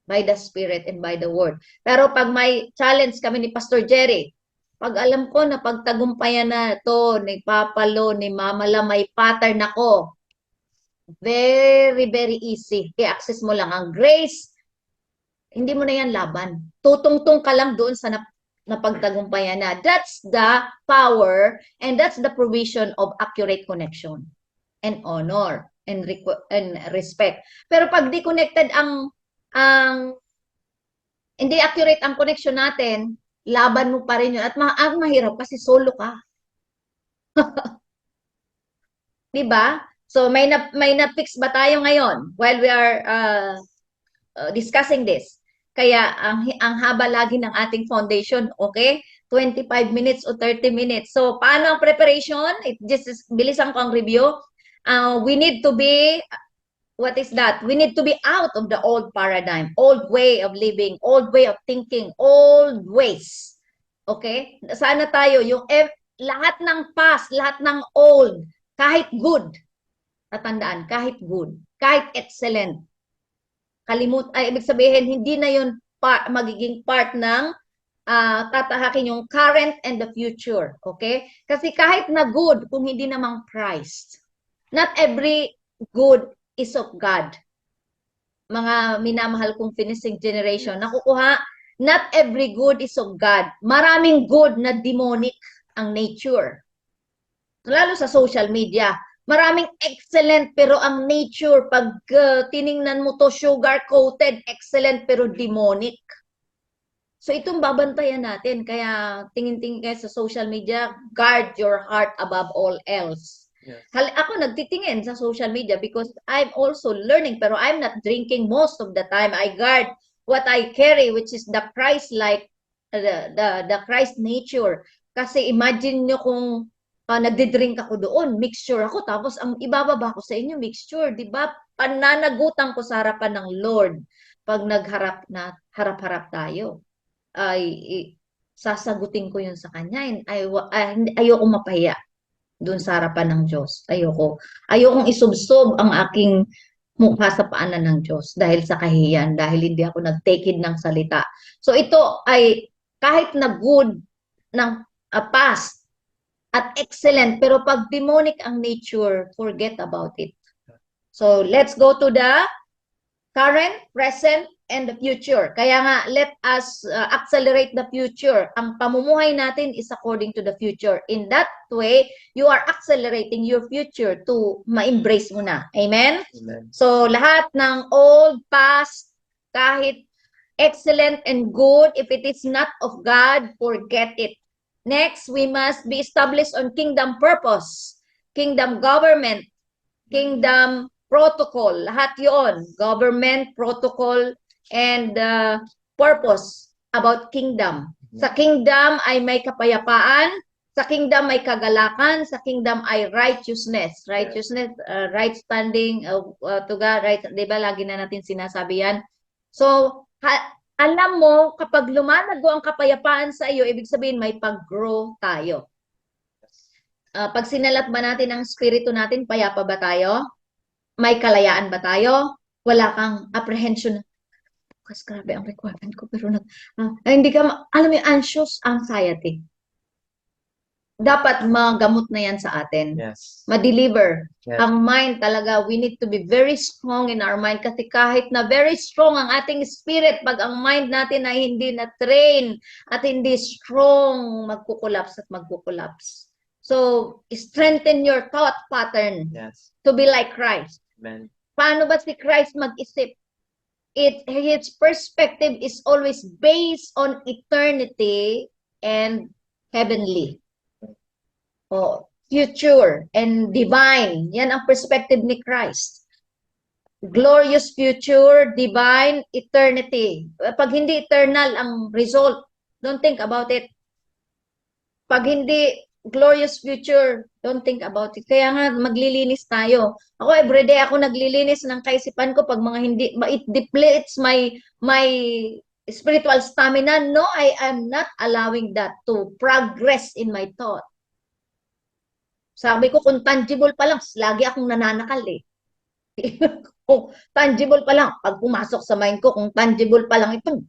by the Spirit and by the Word. Pero pag may challenge kami ni Pastor Jerry, pag alam ko na pagtagumpayan na to ni Papa Lo, ni Mama La, may pattern ako. Very, very easy. I-access mo lang ang grace. Hindi mo na yan laban. Tutungtong ka lang doon sa napagtagumpayan na. That's the power and that's the provision of accurate connection and honor and respect. Pero pag di-connected hindi accurate ang connection natin, laban mo pa rin yun. At ang mahirap kasi solo ka. Diba? So may na-fix ba tayo ngayon while we are discussing this? Kaya ang haba lagi ng ating foundation, okay? 25 minutes o 30 minutes. So paano ang preparation? Bilisan ko ang review. We need to be, what is that? We need to be out of the old paradigm, old way of living, old way of thinking, old ways. Okay? Sana tayo, yung lahat ng past, lahat ng old, kahit good, tatandaan, kahit good, kahit excellent, ibig sabihin, hindi na yun magiging part ng tatahakin yung current and the future. Okay? Kasi kahit na good, kung hindi namang Christ, not every good is of God. Mga minamahal kong finishing generation, nakukuha, not every good is of God. Maraming good na demonic ang nature. Lalo sa social media. Maraming excellent pero ang nature, pag tiningnan mo to, sugar-coated, excellent pero demonic. So itong babantayan natin. Kaya tingin-tingin kayo sa social media, guard your heart above all else. Yes. Ako nagtitingin sa social media because I'm also learning, pero I'm not drinking most of the time. I guard what I carry, which is the Christ-like, the Christ nature. Kasi imagine nyo kung nagdi-drink ako doon, mixture ako, tapos ang ibababa ko sa inyo, mixture, di ba? Pananagutan ko sa harapan ng Lord pag harap-harap tayo. Ay sasagutin ko yun sa kanya. Ayoko mapahiya doon sa harapan ng Diyos. Ayokong isubsob ang aking mukha sa paanan ng Diyos dahil sa kahihiyan, dahil hindi ako nag-take it ng salita. So ito ay kahit na good ng past at excellent, pero pag demonic ang nature, forget about it. So let's go to the current, present, and the future. Kaya nga, let us accelerate the future. Ang pamumuhay natin is according to the future. In that way, you are accelerating your future to ma-embrace mo na. Amen? Amen. So, lahat ng old, past, kahit excellent and good, if it is not of God, forget it. Next, we must be established on kingdom purpose, kingdom government, kingdom protocol. Lahat yon, government, protocol, and purpose about kingdom. Sa kingdom ay may kapayapaan, sa kingdom ay kagalakan, sa kingdom ay righteousness. Righteousness, right standing to God, right, 'di ba? Lagi na natin sinasabi 'yan. So, alam mo, kapag lumalago ang kapayapaan sa iyo, ibig sabihin may pag-grow tayo. Pag sinalat ba natin ang spirito natin, payapa ba tayo? May kalayaan ba tayo? Wala kang apprehension. Kasi grabe ang requirement ko, pero hindi ka, alam mo yung anxious anxiety. Dapat magamot na yan sa atin. Yes. Ma-deliver. Yes. Ang mind talaga, we need to be very strong in our mind kasi kahit na very strong ang ating spirit, pag ang mind natin ay hindi na-train at hindi strong, magkukulaps at magkukulaps. So, strengthen your thought pattern, yes, to be like Christ. Amen. Paano ba si Christ mag-isip? His perspective is always based on eternity and heavenly. Future and divine. Yan ang perspective ni Christ. Glorious future, divine, eternity. Pag hindi eternal ang result, don't think about it. Pag hindi glorious future, don't think about it. Kaya nga, maglilinis tayo. Ako, everyday ako naglilinis ng kaisipan ko pag mga hindi, it depletes my spiritual stamina. No, I am not allowing that to progress in my thought. Sabi ko, kung tangible pa lang, lagi akong nananakal eh. Kung tangible pa lang, pag pumasok sa mind ko, kung tangible pa lang ito.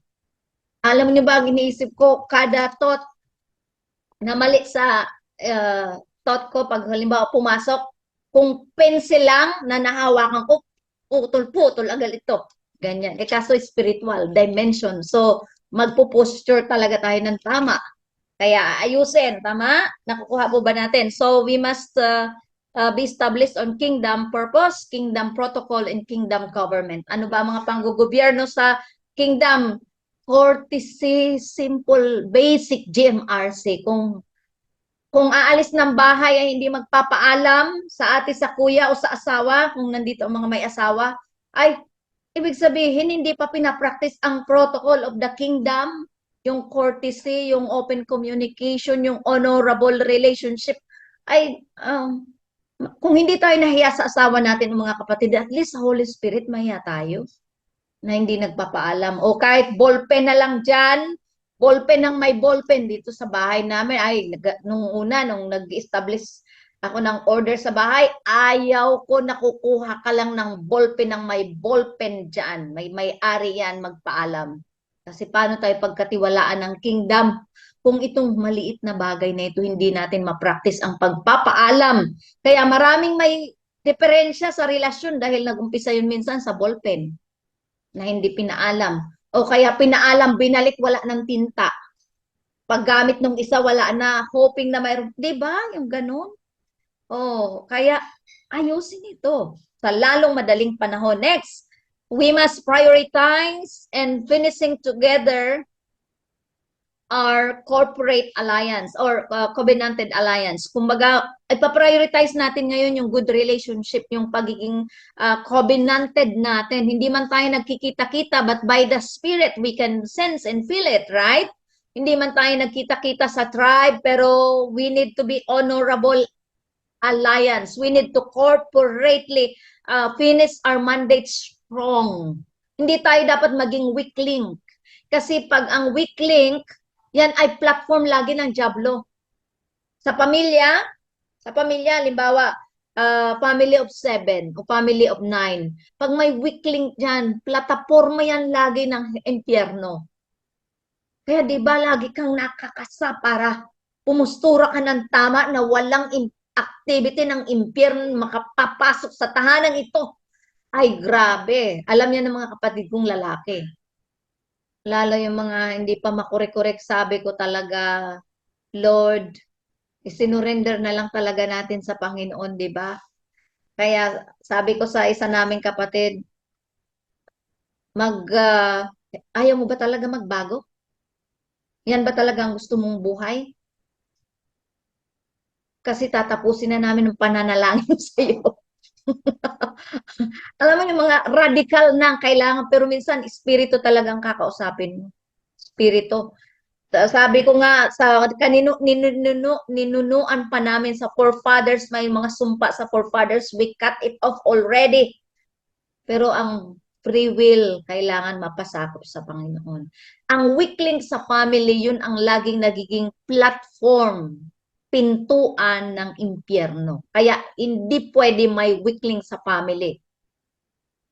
Alam niyo ba, iniisip ko, kada thought na mali sa thought ko, pag halimbawa pumasok, kung pencil lang na nahawakan ko, putol-putol agad ito. Ganyan. Kaso spiritual dimension. So, magpo-posture talaga tayo ng tama. Kaya ayusin, tama? Nakukuha po ba natin? So, we must be established on kingdom purpose, kingdom protocol, and kingdom government. Ano ba mga panggugobyerno sa kingdom? Courtesy, simple, basic GMRC. Kung aalis ng bahay ay hindi magpapaalam sa ate, sa kuya o sa asawa, kung nandito ang mga may asawa, ay ibig sabihin hindi pa pinapractice ang protocol of the kingdom, yung courtesy, yung open communication, yung honorable relationship. Ay kung hindi tayo nahiya sa asawa natin, mga kapatid, at least sa Holy Spirit mahiya tayo na hindi nagpapaalam. O kahit ballpen na lang dyan, ballpen ng may ballpen dito sa bahay namin. Ay, nung una, nung nag-establish ako ng order sa bahay, ayaw ko nakukuha ka lang ng ballpen ng may ballpen dyan. May-ari yan, magpaalam. Kasi paano tayo pagkatiwalaan ng kingdom kung itong maliit na bagay na ito hindi natin ma-practice ang pagpapaalam. Kaya maraming may diferensya sa relasyon dahil nag-umpisa yun minsan sa ballpen na hindi pinaalam. O kaya pinaalam, binalik, wala ng tinta. Paggamit ng isa, wala na, hoping na mayroon. Diba? Yung ganun. Oh, kaya ayusin ito sa lalong madaling panahon. Next, we must prioritize and finishing together our corporate alliance or covenanted alliance. Kumbaga, ipa-prioritize natin ngayon yung good relationship, yung pagiging covenanted natin. Hindi man tayo nagkikita-kita, but by the Spirit, we can sense and feel it, right? Hindi man tayo nagkita-kita sa tribe, pero we need to be honorable alliance. We need to corporately finish our mandate strong. Hindi tayo dapat maging weak link. Kasi pag ang weak link, yan ay platform lagi ng Diablo. Sa pamilya, halimbawa, family of 7 o family of 9. Pag may weak link dyan, plataforma yan lagi ng impyerno. Kaya di ba lagi kang nakakasa para pumustura ka ng tama na walang activity ng impyerno makapapasok sa tahanan ito. Ay, grabe. Alam niya ng mga kapatid kong lalaki. Lalo yung mga hindi pa makurek-kurek, sabi ko talaga, Lord, isinurrender na lang talaga natin sa Panginoon, di ba? Kaya sabi ko sa isa naming kapatid, ayaw mo ba talaga magbago? Yan ba talaga ang gusto mong buhay? Kasi tatapusin na namin ang pananalangin sa iyo. Alam mo yung mga radical na kailangan, pero minsan espiritu talagang kakausapin mo. Espiritu. Sabi ko nga sa ninunuan pa namin sa forefathers, may mga sumpa sa forefathers, we cut it off already. Pero ang free will kailangan mapasakop sa Panginoon. Ang weak link sa family, yun ang laging nagiging platform, pintuan ng impyerno. Kaya hindi pwede may weak link sa family.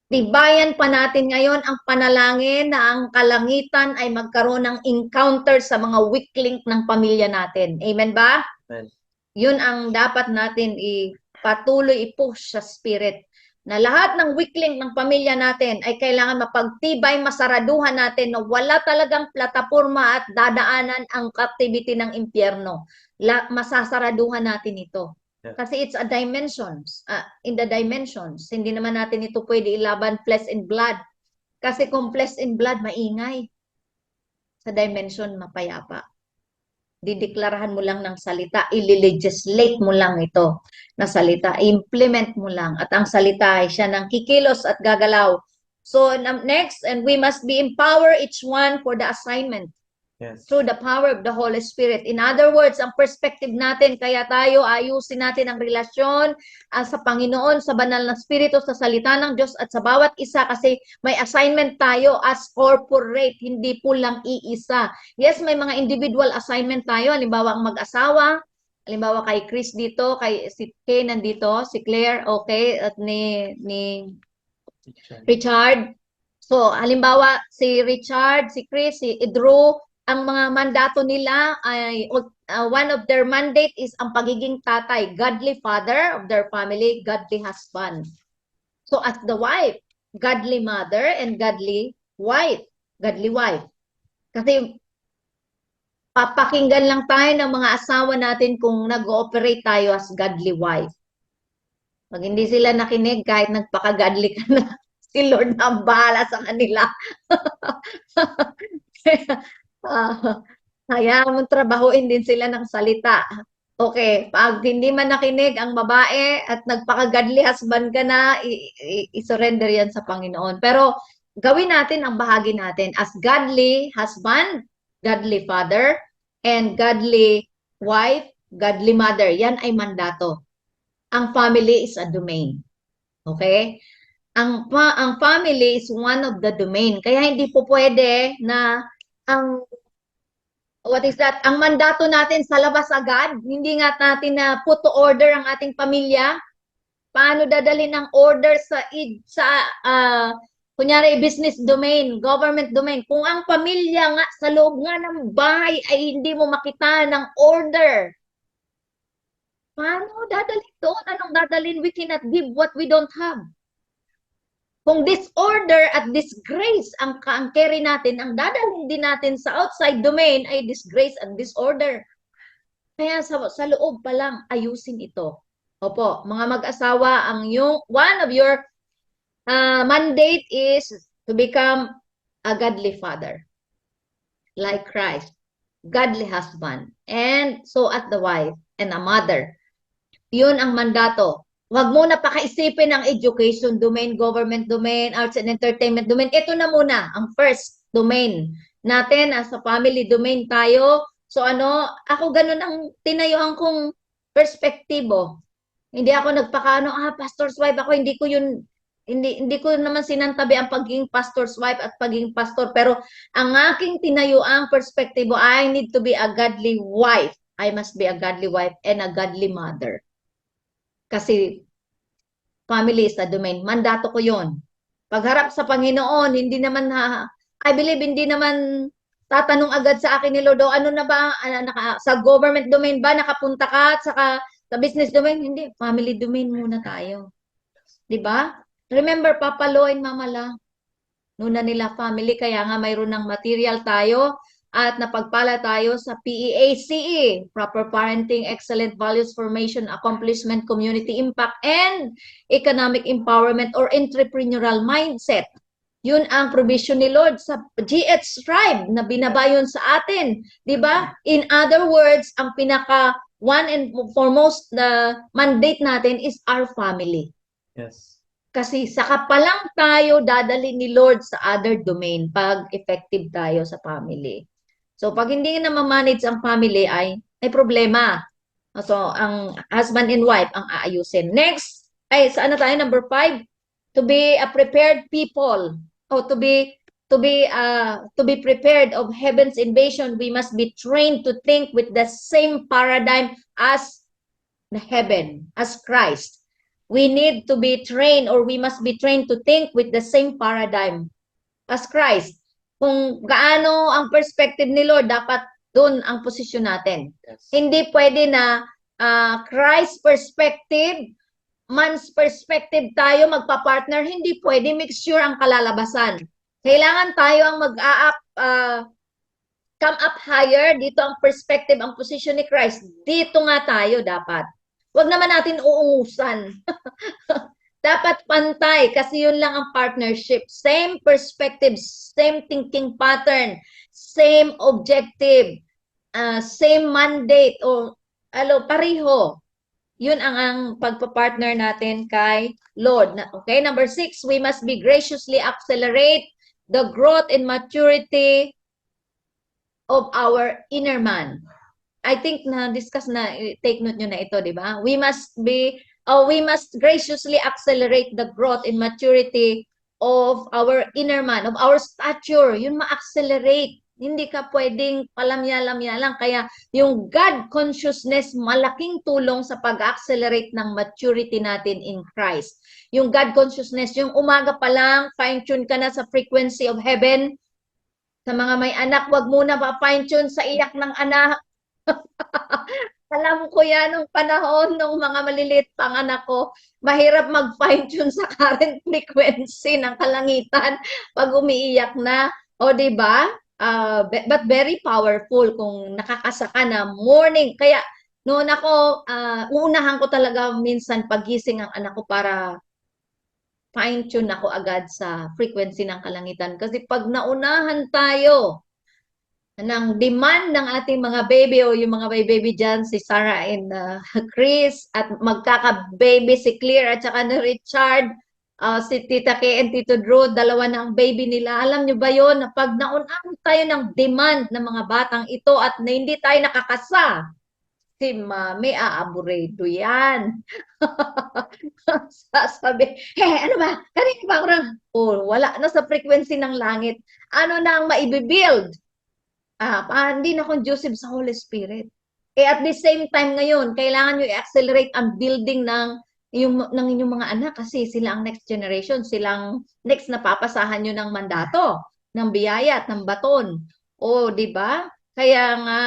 Tibayan pa natin ngayon ang panalangin na ang kalangitan ay magkaroon ng encounter sa mga weak link ng pamilya natin. Amen ba? Amen. Yun ang dapat natin ipatuloy i-push sa spirit. Na lahat ng weak link ng pamilya natin ay kailangan mapagtibay, masaraduhan natin na wala talagang plataforma at dadaanan ang activity ng impyerno. Masasaraduhan natin ito. Kasi it's a dimensions, in the dimensions. Hindi naman natin ito pwede ilaban flesh and blood. Kasi kung flesh and blood, maingay. Sa dimension, mapayapa. Dideklarahan mo lang ng salita, i-legislate mo lang ito na salita, implement mo lang. At ang salita ay siya ng kikilos at gagalaw. So next, and we must be empower each one for the assignment. Yes. Through the power of the Holy Spirit. In other words, ang perspective natin, kaya tayo ayusin natin ang relasyon sa Panginoon, sa banal na Espiritu, sa salita ng Diyos at sa bawat isa kasi may assignment tayo as corporate, hindi po lang iisa. Yes, may mga individual assignment tayo, halimbawa ang mag-asawa, halimbawa kay Chris dito, kay si Kay nandito, si Claire, okay, at ni Richard. So, halimbawa si Richard, si Chris, si Drew, ang mga mandato nila ay one of their mandate is ang pagiging tatay, godly father of their family, godly husband. So as the wife, godly mother and godly wife. Kasi papakinggan lang tayo ng mga asawa natin kung nag-ooperate tayo as godly wife. Pag hindi sila nakinig, kahit nagpaka-godly ka na, si Lord na ang bahala sa kanila. Kaya mong trabahuin din sila ng salita. Okay, pag hindi man nakinig ang babae at nagpaka-godly husband ka na, i-surrender yan sa Panginoon. Pero gawin natin ang bahagi natin as godly husband, godly father, and godly wife, godly mother. Yan ay mandato. Ang family is a domain. Okay? Ang family is one of the domain. Kaya hindi po pwede na ang What is that? Ang mandato natin sa labas agad, hindi nga natin na put to order ang ating pamilya. Paano dadalhin ang order kunyari business domain, government domain. Kung ang pamilya nga sa loob nga ng bahay ay hindi mo makita ng order, paano dadalhin doon? Anong dadalhin? We cannot give what we don't have. Kung disorder at disgrace ang carry natin, ang dadalhin din natin sa outside domain ay disgrace and disorder. Kaya sa loob pa lang, ayusin ito. Opo, mga mag-asawa, one of your mandate is to become a godly father, like Christ, godly husband, and so at the wife and a mother. Yun ang mandato. Huwag muna pakaisipin ang education domain, government domain, arts and entertainment domain. Ito na muna ang first domain natin as a family domain tayo. So ako ganun ang tinayuhan kong perspektibo. Hindi ako nagpakaano, pastor's wife ako, hindi ko naman sinantabi ang pagiging pastor's wife at pagiging pastor. Pero ang aking tinayuang perspektibo, I need to be a godly wife. I must be a godly wife and a godly mother. Kasi family is a domain. Mandato ko yon. Pagharap sa Panginoon, I believe hindi naman tatanong agad sa akin ni Lord, ano na ba, sa government domain ba nakapunta ka, at saka sa business domain? Hindi, family domain muna tayo. Diba? Remember, Papa Lo and Mama La, nuna nila family, kaya nga mayroon ng material tayo at napagpala tayo sa PEACE, Proper Parenting, Excellent Values Formation, Accomplishment, Community Impact, and Economic Empowerment or Entrepreneurial Mindset. Yun ang provision ni Lord sa GH Tribe na binabayon sa atin. Diba? In other words, ang pinaka one and foremost na mandate natin is our family. Yes. Kasi saka pa lang tayo dadali ni Lord sa other domain pag effective tayo sa family. So pag hindi na ma-manage ang family ay problema. So ang husband and wife ang aayusin. Next, saan na tayo? Number 5, to be a prepared people. To be prepared of heaven's invasion, we must be trained to think with the same paradigm as the heaven, as Christ. We need to be trained, or we must be trained to think with the same paradigm as Christ. Kung gaano ang perspective ni Lord, dapat doon ang posisyon natin. Yes. Hindi pwede na Christ perspective, man's perspective tayo magpa-partner. Hindi pwede, mixture ang kalalabasan. Kailangan tayo ang come up higher. Dito ang perspective, ang posisyon ni Christ. Dito nga tayo dapat. Huwag naman natin uungusan. Dapat pantay kasi yun lang ang partnership. Same perspective, same thinking pattern, same objective, same mandate, pareho. Yun ang pagpa-partner natin kay Lord. Okay, number 6, we must be graciously accelerate the growth and maturity of our inner man. I think na-discuss na, take note nyo na ito, di ba? We must graciously accelerate the growth and maturity of our inner man, of our stature. Yun ma-accelerate. Hindi ka pwedeng palamya-lamya lang. Kaya yung God consciousness, malaking tulong sa pag-accelerate ng maturity natin in Christ. Yung God consciousness, yung umaga pa lang, fine-tune ka na sa frequency of heaven. Sa mga may anak, wag muna pa-fine-tune sa iyak ng anak. Alam ko yan nung panahon ng mga maliliit pang anak ko, mahirap mag-fine-tune sa current frequency ng kalangitan pag umiiyak na. O, diba? But very powerful kung nakakasaka na morning. Kaya noon ako, uunahan ko talaga minsan pagising ang anak ko para fine-tune ako agad sa frequency ng kalangitan. Kasi pag naunahan tayo ng demand ng ating mga baby o yung mga baby dyan, si Sarah and Chris, at magkaka-baby si Claire at saka ni Richard, si Tita Kay and Tito Drew, dalawa na ang baby nila. Alam nyo ba yun, na pag naunahan tayo ng demand ng mga batang ito at na hindi tayo nakakasa, si Mami, aaburedo yan. Sasabi, ano ba? Kanina ba ako wala na sa frequency ng langit. Ano na ang maibibuild? Hindi na conducive sa Holy Spirit. At the same time ngayon, kailangan nyo i-accelerate ang building ng inyong mga anak kasi sila ang next generation, silang next na papasahan nyo ng mandato, ng biyaya at ng baton. O, di ba? Kaya nga,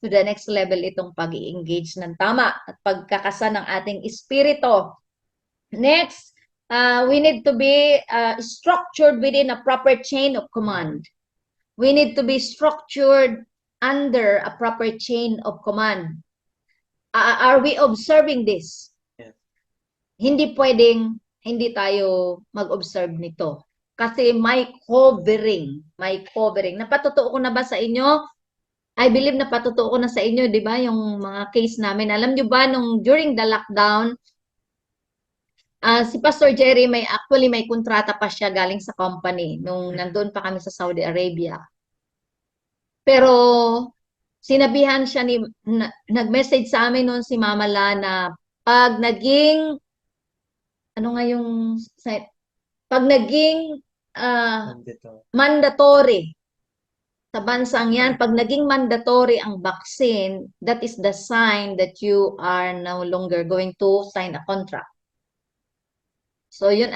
to the next level itong pag-i-engage ng tama at pagkakasa ng ating espiritu. Next, we need to be structured within a proper chain of command. We need to be structured under a proper chain of command. Are we observing this? Yes. Hindi pwedeng hindi tayo mag-observe nito. Kasi may covering. May covering. Napatutuo ko na ba sa inyo? I believe napatutuo ko na sa inyo, di ba? Yung mga case namin. Alam nyo ba, during the lockdown, si Pastor Jerry actually may kontrata pa siya galing sa company nung nandoon pa kami sa Saudi Arabia. Pero sinabihan siya nag-message sa amin noon si Mama La na pag naging mandatory sa bansang yan, pag naging mandatory ang vaccine, that is the sign that you are no longer going to sign a contract. So yun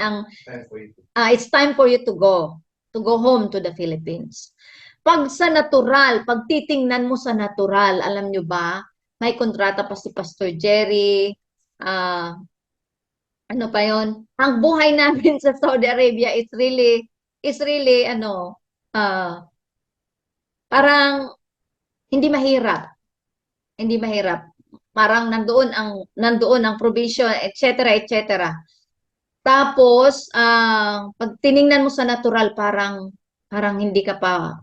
it's time for you to go home to the Philippines. Pag sa natural, pag titingnan mo sa natural, alam nyo ba, may kontrata pa si Pastor Jerry, ano pa yon? Ang buhay namin sa Saudi Arabia is really parang hindi mahirap. Hindi mahirap. Parang nandoon ang provision, etc., etc. Tapos, pag tiningnan mo sa natural, parang hindi ka pa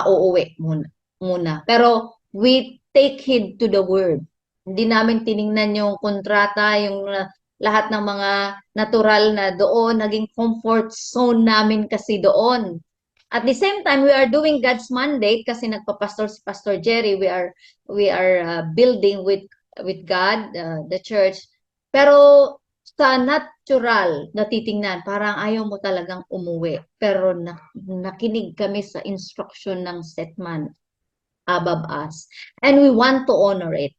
uuwi muna. Pero we take heed to the word. Hindi namin tiningnan yung kontrata, yung lahat ng mga natural na doon, naging comfort zone namin kasi doon. At the same time, we are doing God's mandate kasi nagpapastor si Pastor Jerry. We are building with God, the church. Pero sa natural na titingnan, parang ayaw mo talagang umuwi. Pero nakinig kami sa instruction ng setman above us. And we want to honor it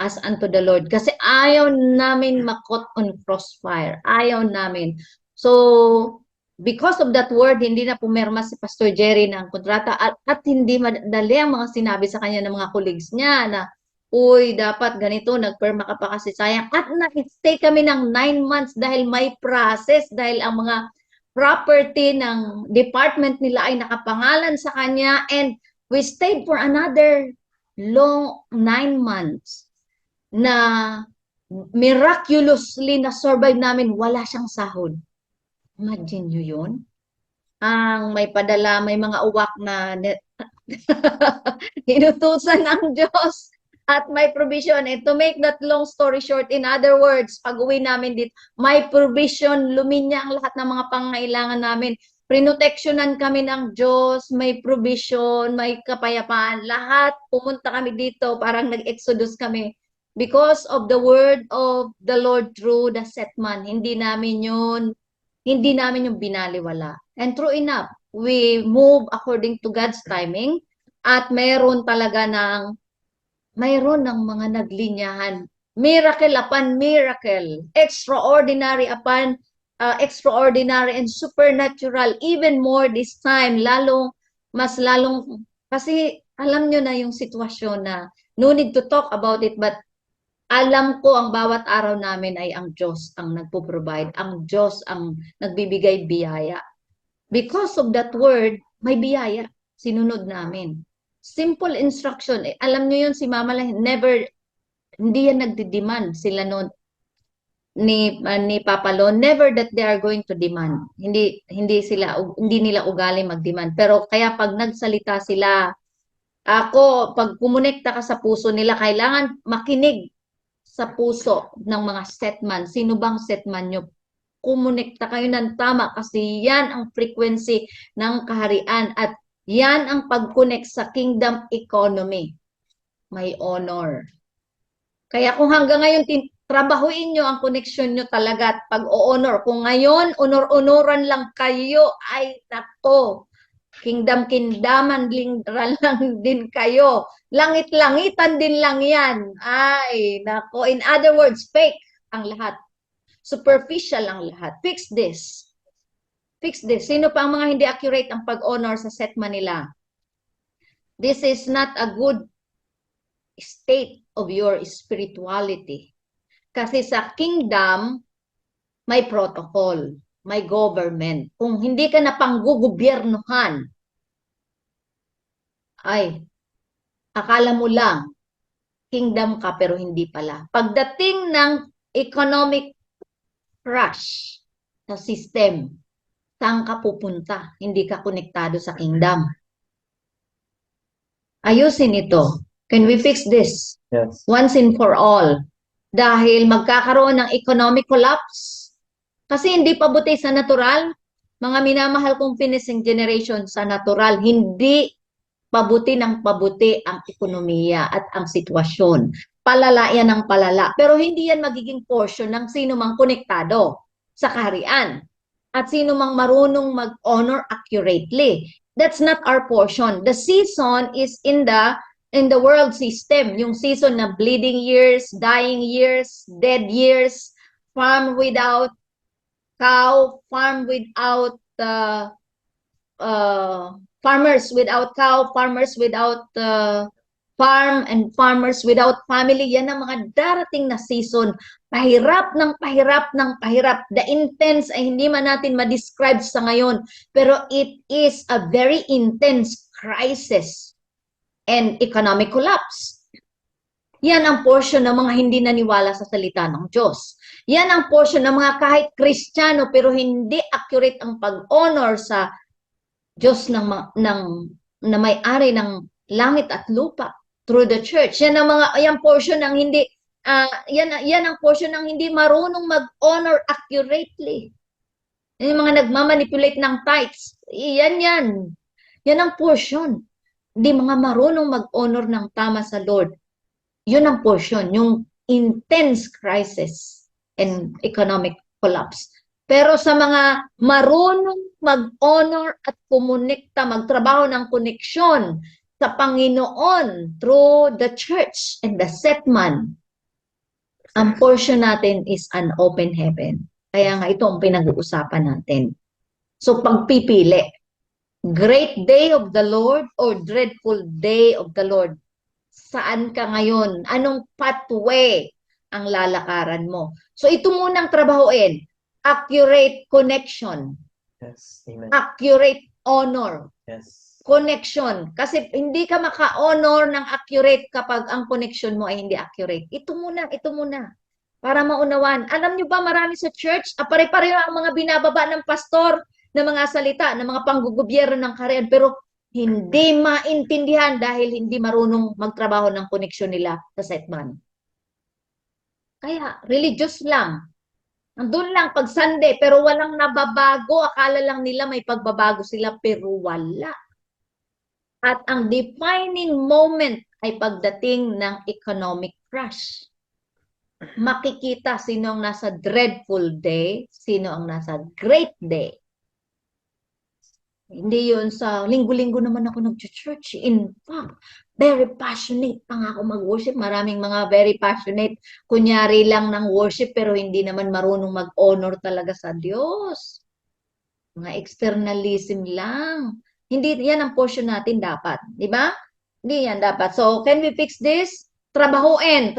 as unto the Lord. Kasi ayaw namin makot on crossfire. Ayaw namin. So, because of that word, hindi na pumirma si Pastor Jerry ng kontrata at hindi madali ang mga sinabi sa kanya ng mga colleagues niya na uy, dapat ganito, nagperma ka pa kasi sayang. At nag-stay kami ng 9 months dahil may process, dahil ang mga property ng department nila ay nakapangalan sa kanya. And we stayed for another long 9 months na miraculously na-survive namin, wala siyang sahod. Imagine nyo yun? Ang may padala, may mga uwak na inutusan ng Diyos. At may provision. And to make that long story short, in other words, pag uwi namin dito, may provision, luminya ang lahat ng mga pangailangan namin. Prinoteksyonan kami ng Diyos, may provision, may kapayapaan. Lahat, pumunta kami dito, parang nag-exodus kami. Because of the word of the Lord through the setman. Hindi namin yung binaliwala. And true enough, we move according to God's timing. At mayroon ng mga naglinyahan. Miracle upon miracle. Extraordinary upon extraordinary and supernatural. Even more this time. Mas lalong, kasi alam nyo na yung sitwasyon na no need to talk about it, but alam ko ang bawat araw namin ay ang Diyos ang nagpo-provide. Ang Diyos ang nagbibigay biyaya. Because of that word, may biyaya. Sinunod namin. Simple instruction. Alam niyo yun, si Mama La, hindi yan nagdi-demand sila noon ni Papa Lo, never that they are going to demand. Hindi nila ugali mag-demand. Pero kaya pag nagsalita sila, pag kumonekta ka sa puso nila, kailangan makinig sa puso ng mga setman. Sino bang setman nyo? Kumonekta kayo ng tama kasi yan ang frequency ng kaharian at yan ang pag-connect sa kingdom economy. May honor. Kaya kung hanggang ngayon trabahuin nyo ang connection nyo talaga at pag-o-honor. Kung ngayon, honor-honoran lang kayo, ay nako, Kingdom-kingdaman lang din kayo. Langit-langitan din lang yan. Ay, nako. In other words, fake ang lahat. Superficial ang lahat. Fix this. Fix this. Sino pa ang mga hindi accurate ang pag-honor sa set Manila? This is not a good state of your spirituality. Kasi sa kingdom, may protocol, may government. Kung hindi ka na panggugobyernohan, ay, akala mo lang, kingdom ka pero hindi pala. Pagdating ng economic crash sa system, saan ka pupunta? Hindi ka konektado sa kingdom. Ayusin ito. Can we fix this? Yes. Once and for all. Dahil magkakaroon ng economic collapse. Kasi hindi pa buti sa natural. Mga minamahal kong finishing generation sa natural, hindi pabuti ng pabuti ang ekonomiya at ang sitwasyon. Palala yan ng palala. Pero hindi yan magiging portion ng sino mang konektado sa kaharian. At sino mang marunong mag-honor accurately. That's not our portion. The season is in the world system. Yung season na bleeding years, dying years, dead years, farm without cow, farm without farmers without cow, farmers without farm, and farmers without family. Yan ang mga darating na season. Pahirap ng pahirap ng pahirap. The intense ay hindi man natin ma-describe sa ngayon. Pero it is a very intense crisis and economic collapse. Yan ang portion ng mga hindi naniwala sa salita ng Diyos. Yan ang portion ng mga kahit Kristiyano pero hindi accurate ang pag-honor sa Diyos na may-ari ng langit at lupa through the church. Yan ang yan portion ng hindi yan ang portion ng hindi marunong mag-honor accurately. Yan yung mga nagmamanipulate ng tithes. Yan. Yan ang portion. Hindi mga marunong mag-honor ng tama sa Lord. Yun ang portion, yung intense crisis and economic collapse. Pero sa mga marunong mag-honor at kumonekta, magtrabaho ng koneksyon sa Panginoon through the church and the setman, ang portion natin is an open heaven. Kaya nga ito ang pinag-uusapan natin. So pagpipili, great day of the Lord or dreadful day of the Lord. Saan ka ngayon? Anong pathway ang lalakaran mo? So ito munang trabahuin. Accurate connection. Yes. Amen. Accurate honor. Yes. Connection. Kasi hindi ka maka-honor ng accurate kapag ang connection mo ay hindi accurate. Ito muna. Para maunawan. Alam nyo ba marami sa church, pare-pareho ang mga binababa ng pastor na mga salita, ng mga panggugobyerno ng kaharian, pero hindi maintindihan dahil hindi marunong magtrabaho ng koneksyon nila sa setman. Kaya, religious lang. Nandun lang pag Sunday, pero walang nababago. Akala lang nila may pagbabago sila, pero wala. At ang defining moment ay pagdating ng economic crash. Makikita sino ang nasa dreadful day, sino ang nasa great day. Hindi yun sa linggo-linggo naman ako nag-church. In fact, very passionate pa nga ako mag-worship. Maraming mga very passionate, kunyari lang ng worship pero hindi naman marunong mag-honor talaga sa Diyos. Mga externalism lang. Hindi yan ang portion natin dapat. Di ba? Hindi yan dapat. So, can we fix this? Trabahuin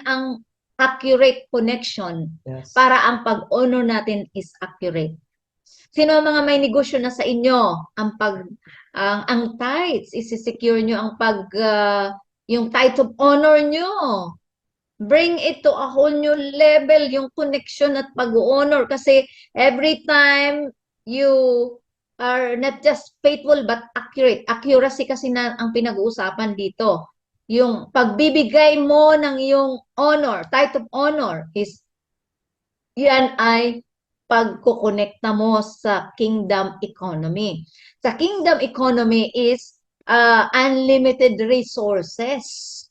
ang accurate connection. Yes. Para ang pag-honor natin is accurate. Sino ang mga may negosyo na sa inyo? Ang tithes, isi-secure nyo ang yung tithe of honor nyo. Bring it to a whole new level, yung connection at pag-honor. Kasi every time you are not just faithful but accurate. Accuracy kasi na ang pinag-uusapan dito. Yung pagbibigay mo ng iyong honor, tithe of honor is yan ay pagkukonekta mo sa kingdom economy. Sa kingdom economy is unlimited resources.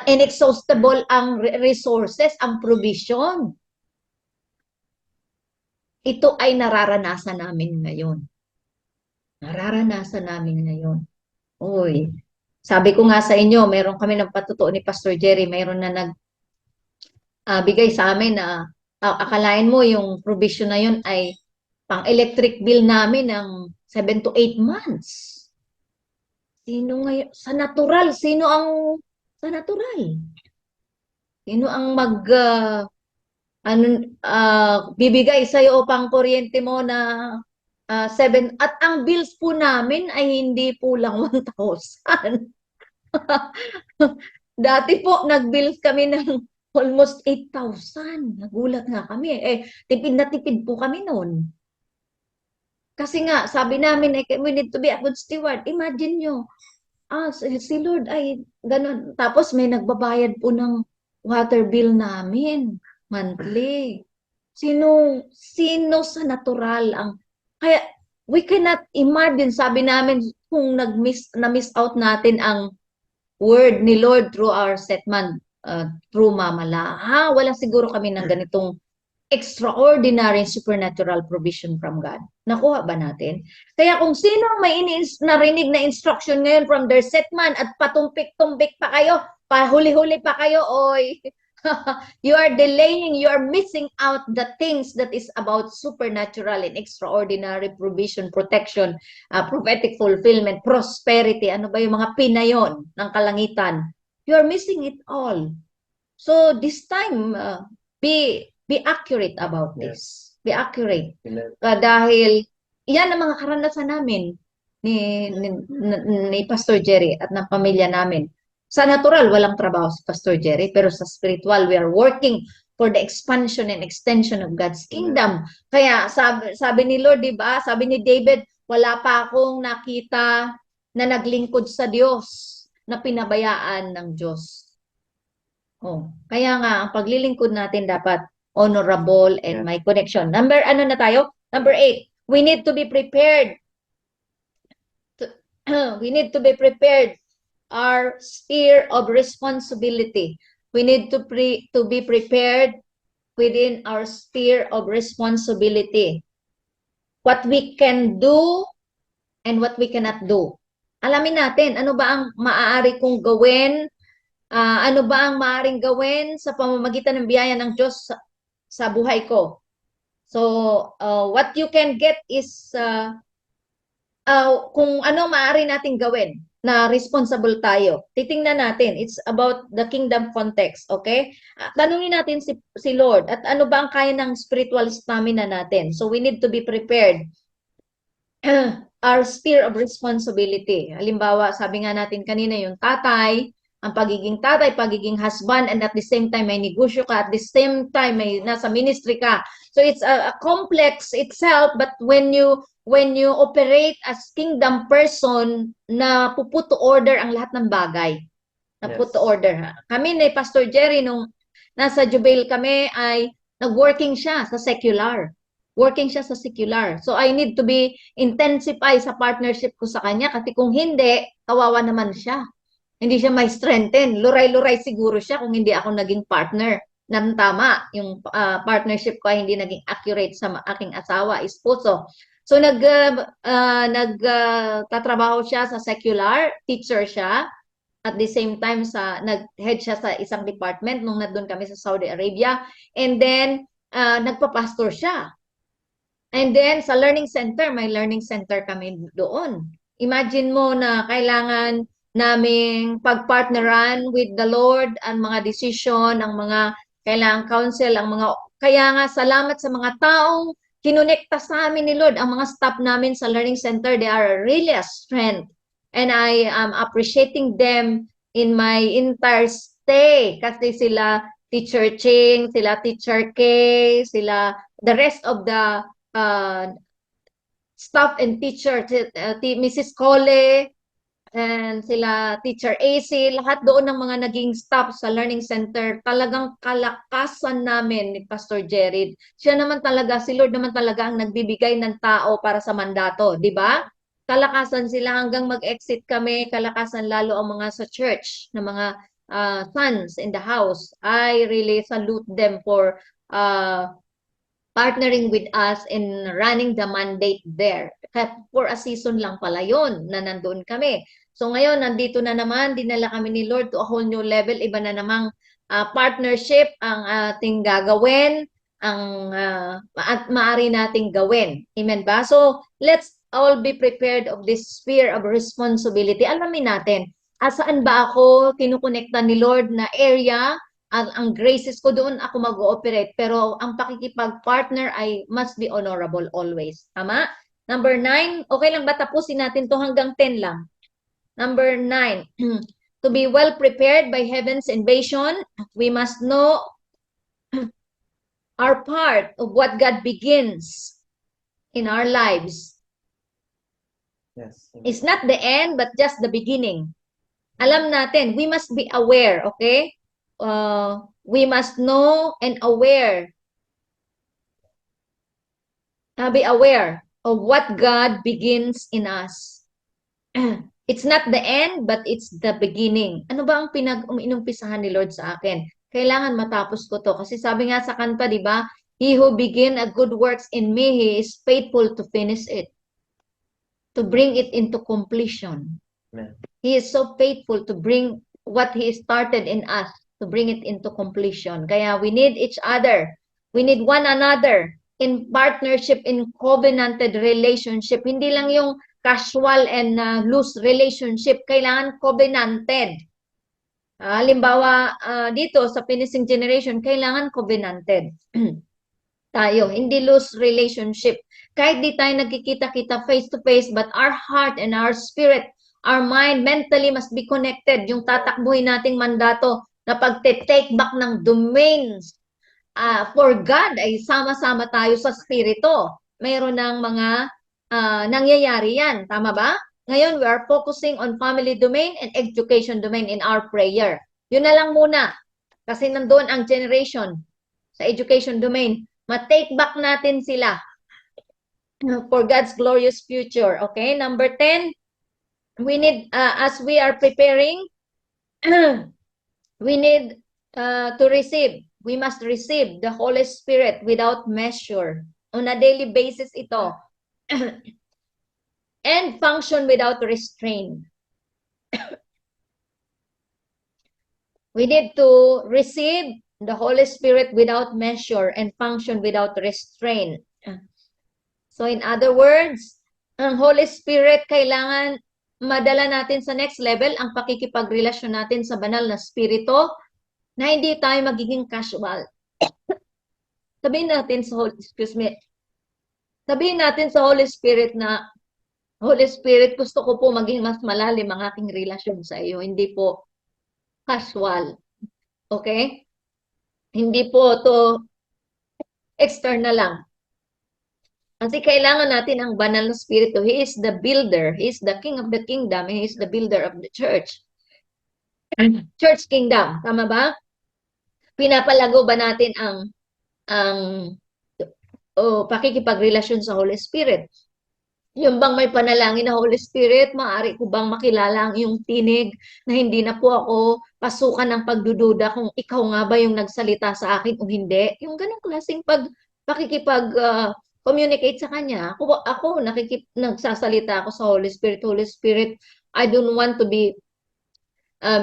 Inexhaustible ang resources, ang provision. Ito ay nararanasan namin ngayon. Nararanasan namin ngayon. Uy, sabi ko nga sa inyo, meron kami ng patutuo ni Pastor Jerry, meron na bigay sa amin na akalain mo yung provision na yun ay pang electric bill namin ng 7 to 8 months. Sino ngayon? Sa natural? Sino ang ano, bibigay sa iyo pang kuryente mo na 7 at ang bills po namin ay hindi po lang 1,000. Dati po nag-bills kami ng almost 8,000. Nagulat nga kami. Tipid na tipid po kami noon. Kasi nga, sabi namin, we need to be a good steward. Imagine nyo, si Lord ay ganun. Tapos may nagbabayad po ng water bill namin monthly. Sino sa natural ang kaya we cannot imagine, sabi namin, kung na-miss out natin ang word ni Lord through our setman, through Mama La. Wala siguro kami ng ganitong extraordinary supernatural provision from God. Nakuha ba natin? Kaya kung sino ang may narinig na instruction ngayon from their setman at patumpik-tumpik pa kayo, pahuli-huli pa kayo, oy, you are delaying, you are missing out the things that is about supernatural and extraordinary provision, protection, prophetic fulfillment, prosperity, ano ba yung mga pinayon ng kalangitan? You are missing it all. So this time, be accurate about this. Be accurate. Dahil yan ang mga karanasan namin ni Pastor Jerry at ng pamilya namin. Sa natural, walang trabaho si Pastor Jerry, pero sa spiritual, we are working for the expansion and extension of God's kingdom. Kaya sabi ni Lord, di ba? Sabi ni David, wala pa akong nakita na naglingkod sa Diyos na pinabayaan ng Diyos. Kaya nga, ang paglilingkod natin dapat honorable and may connection. Number 8, we need to be prepared. We need to be prepared. Our sphere of responsibility. We need to be prepared within our sphere of responsibility. What we can do and what we cannot do. Alamin natin, ano ba ang maaari kong gawin? Ano ba ang maaaring gawin sa pamamagitan ng biyaya ng Diyos sa buhay ko? So, what you can get is kung ano maaari nating gawin na responsible tayo. Titingnan natin. It's about the kingdom context, okay? Tanungin natin si Lord at ano ba ang kaya ng spiritual stamina natin. So, we need to be prepared. Our sphere of responsibility. Halimbawa, sabi nga natin kanina yung tatay, ang pagiging tatay, pagiging husband, and at the same time may negosyo ka, at the same time may nasa ministry ka. So it's a complex itself, but when you operate as kingdom person, na puput to order ang lahat ng bagay. Na put to order. Kami ni Pastor Jerry, nung nasa Jubail kami, ay nag-working siya sa secular. Working siya sa secular. So I need to be intensify sa partnership ko sa kanya kasi kung hindi, kawawa naman siya. Hindi siya may strengthen. Luray-luray siguro siya kung hindi ako naging partner. Nang tama, yung partnership ko ay hindi naging accurate sa aking asawa, esposo. So nagtatrabaho siya sa secular, teacher siya. At the same time, nag-head siya sa isang department nung nandun kami sa Saudi Arabia. And then, nagpa-pastor siya. And then, sa learning center, may learning center kami doon. Imagine mo na kailangan naming pagpartneran with the Lord ang mga decision, ang mga kailangang counsel, kaya nga salamat sa mga taong kinonekta sa amin ni Lord, ang mga staff namin sa learning center, they are really a strength. And I am appreciating them in my entire stay kasi sila Teacher Ching, sila Teacher K, sila the rest of the staff and teacher, Mrs. Cole, and sila Teacher AC, lahat doon ng mga naging staff sa learning center, talagang kalakasan namin ni Pastor Jerry. Siya naman talaga, si Lord naman talaga ang nagbibigay ng tao para sa mandato, di ba? Kalakasan sila hanggang mag-exit kami, kalakasan lalo ang mga sa church, na mga sons in the house. I really salute them for partnering with us in running the mandate there. For a season lang pala yun na nandun kami. So ngayon, nandito na naman, dinala kami ni Lord to a whole new level. Iba na namang partnership ang ating gagawin, at maaari nating gawin. Amen ba? So, let's all be prepared of this sphere of responsibility. Alamin natin, saan ba ako kinukonekta ni Lord na area? Ang graces ko doon ako mag-ooperate, pero ang pakikipag-partner ay must be honorable always. Tama? Number 9, okay lang ba tapusin natin to hanggang 10 lang? Number 9, to be well prepared by heaven's invasion, we must know our part of what God begins in our lives. Yes. It's not the end, but just the beginning. Alam natin, we must be aware, okay? We must know and aware. Be aware of what God begins in us. It's not the end, but it's the beginning. Ano ba ang inumpisahan ni Lord sa akin? Kailangan matapos ko to. Kasi sabi nga sa kanta, di ba? He who begin a good works in me, He is faithful to finish it. To bring it into completion. Amen. He is so faithful to bring what He started in us, to bring it into completion. Kaya we need each other. We need one another in partnership, in covenanted relationship. Hindi lang yung casual and loose relationship. Kailangan covenanted. Halimbawa, dito sa finishing generation, kailangan covenanted. Tayo, hindi loose relationship. Kahit di tayo nagkikita-kita face to face, but our heart and our spirit, our mind, mentally must be connected. Yung tatakbuhin nating mandato na pagte-take back ng domains for God ay sama-sama tayo sa spirito. Mayroon ng mga nangyayari yan. Tama ba? Ngayon, we are focusing on family domain and education domain in our prayer. Yun na lang muna. Kasi nandoon ang generation sa education domain. Ma-take back natin sila for God's glorious future. Okay? Number 10, we need, as we are preparing, we need to receive. We must receive the Holy Spirit without measure. On a daily basis ito. And function without restraint. We need to receive the Holy Spirit without measure and function without restraint. So in other words, ang Holy Spirit kailangan madala natin sa next level ang pakikipagrelasyon natin sa banal na spirito na hindi tayo magiging casual. Sabihin natin sa Holy Spirit na, Holy Spirit, gusto ko po maging mas malalim ang aking relasyon sa iyo. Hindi po casual. Okay? Hindi po to external lang. Kasi kailangan natin ang banal na spirito. He is the builder. He is the king of the kingdom. He is the builder of the church. Church kingdom. Tama ba? Pinapalago ba natin ang pakikipagrelasyon sa Holy Spirit? Yung bang may panalangin na Holy Spirit, maaari ko bang makilala ang iyong tinig na hindi na po ako pasukan ng pagdududa kung ikaw nga ba yung nagsalita sa akin o hindi? Yung ganong klaseng pakikipag-communicate sa Kanya. Ako nagsasalita ako sa Holy Spirit. Holy Spirit, I don't want to be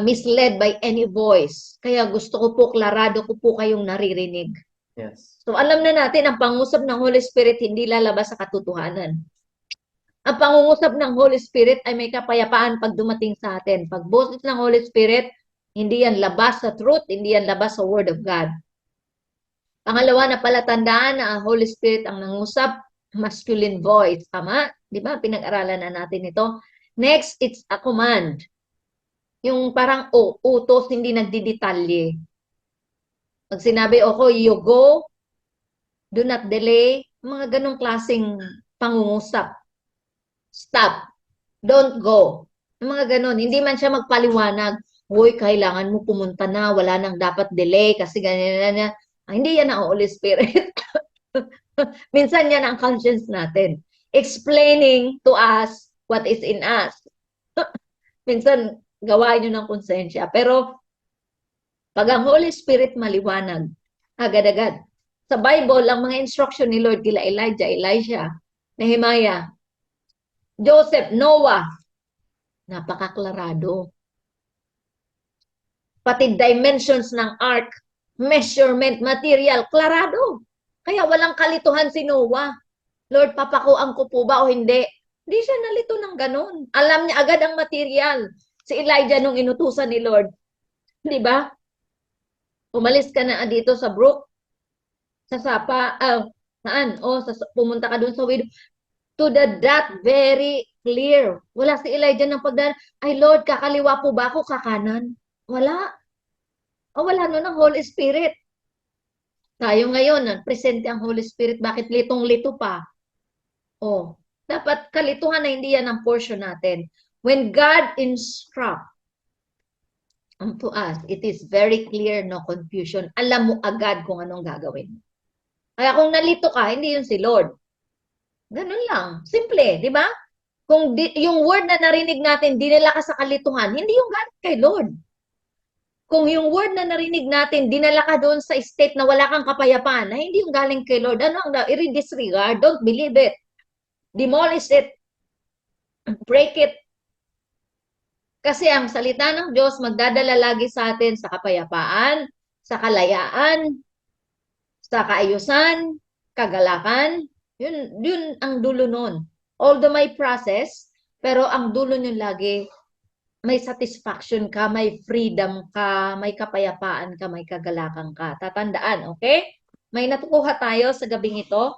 misled by any voice. Kaya gusto ko po, klarado ko po kayong naririnig. Yes. So alam na natin, ang pangusap ng Holy Spirit hindi lalabas sa katotohanan. Ang pangungusap ng Holy Spirit ay may kapayapaan pag dumating sa atin. Pag boses ng Holy Spirit, hindi yan labas sa truth, hindi yan labas sa Word of God. Pangalawa na palatandaan na ang Holy Spirit ang nangusap, masculine voice. Tama? Di ba? Pinag-aralan na natin ito. Next, it's a command. Yung parang utos, hindi nagdidetalye. Pag sinabi, you go, do not delay, mga ganong klaseng pangungusap. Stop. Don't go. Mga ganon. Hindi man siya magpaliwanag. Hoy, kailangan mo pumunta na. Wala nang dapat delay kasi ganyan. Hindi yan ang Holy Spirit. Minsan yan ang conscience natin. Explaining to us what is in us. Minsan, gawain nyo ng konsensya. Pero, pag ang Holy Spirit maliwanag, agad-agad. Sa Bible, ang mga instruction ni Lord kila Elijah, Elisha, Nehemiah, Joseph, Noah, napakaklarado. Pati dimensions ng ark, measurement, material, klarado. Kaya walang kalituhan si Noah. Lord, papakuan ko po ba o hindi? Hindi siya nalito ng ganun. Alam niya agad ang material. Si Elijah nung inutusan ni Lord. Di ba? Umalis ka na dito sa brook, sa sapa, saan? Pumunta ka doon sa widow. To the dot, very clear. Wala si Elijah ng pagdaan, ay Lord, kakaliwa po ba ako, kakanan? Wala. Wala nun ang Holy Spirit. Tayo ngayon, presente ang Holy Spirit, bakit litong-lito pa? Dapat kalituhan na hindi yan ang portion natin. When God instructs to us, it is very clear, no confusion. Alam mo agad kung anong gagawin. Kaya kung nalito ka, hindi yun si Lord. Ganun lang. Simple, di ba? Kung yung word na narinig natin, dinala ka sa kalituhan, hindi yung galing kay Lord. Kung yung word na narinig natin, dinala ka doon sa state na wala kang kapayapaan, na hindi yung galing kay Lord, ano ang i-disregard? Don't believe it. Demolish it. Break it. Kasi ang salita ng Diyos magdadala lagi sa atin sa kapayapaan, sa kalayaan, sa kaayusan, kagalakan. Yun ang dulo nun. Although may process, pero ang dulo nun lagi, may satisfaction ka, may freedom ka, may kapayapaan ka, may kagalakan ka. Tatandaan, okay? May natukuha tayo sa gabing ito.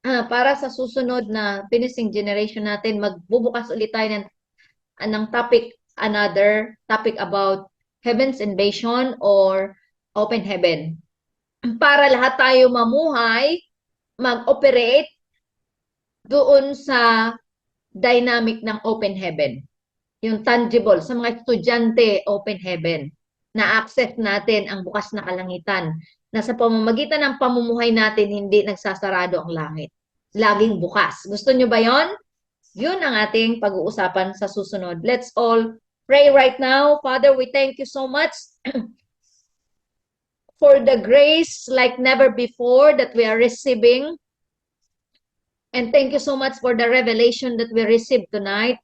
Para sa susunod na finishing generation natin, magbubukas ulit tayo ng topic, another topic about heaven's invasion or open heaven. Para lahat tayo mamuhay, mag-operate doon sa dynamic ng open heaven. Yung tangible, sa mga estudyante, open heaven. Na-access natin ang bukas na kalangitan. Na sa pamamagitan ng pamumuhay natin, hindi nagsasarado ang langit. Laging bukas. Gusto nyo ba yon? Yun ang ating pag-uusapan sa susunod. Let's all pray right now. Father, we thank you so much for the grace like never before that we are receiving. And thank you so much for the revelation that we received tonight.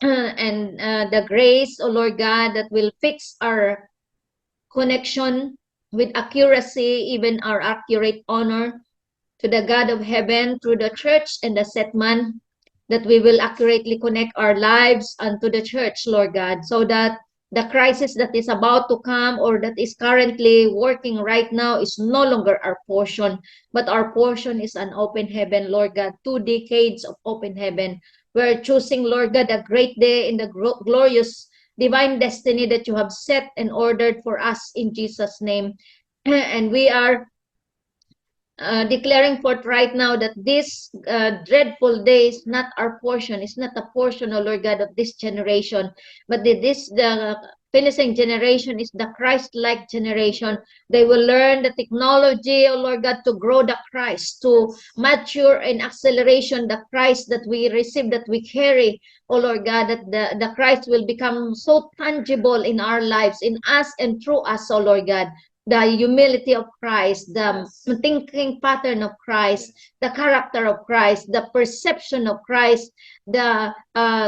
And the grace, O Lord God, that will fix our connection with accuracy, even our accurate honor to the God of heaven through the church and the set man, that we will accurately connect our lives unto the church, Lord God, so that the crisis that is about to come or that is currently working right now is no longer our portion, but our portion is an open heaven, Lord God, 2 decades of open heaven. We're choosing, Lord God, a great day in the glorious divine destiny that you have set and ordered for us in Jesus' name. And we are declaring forth right now that this dreadful day is not our portion. It's not a portion, O Lord God, of this generation, but the finishing generation is the Christ-like generation. They will learn the technology, O Lord God, to grow the Christ, to mature in acceleration the Christ that we receive, that we carry, O Lord God, that the Christ will become so tangible in our lives, in us and through us, O Lord God. The humility of Christ, the thinking pattern of Christ, the character of Christ, the perception of Christ, the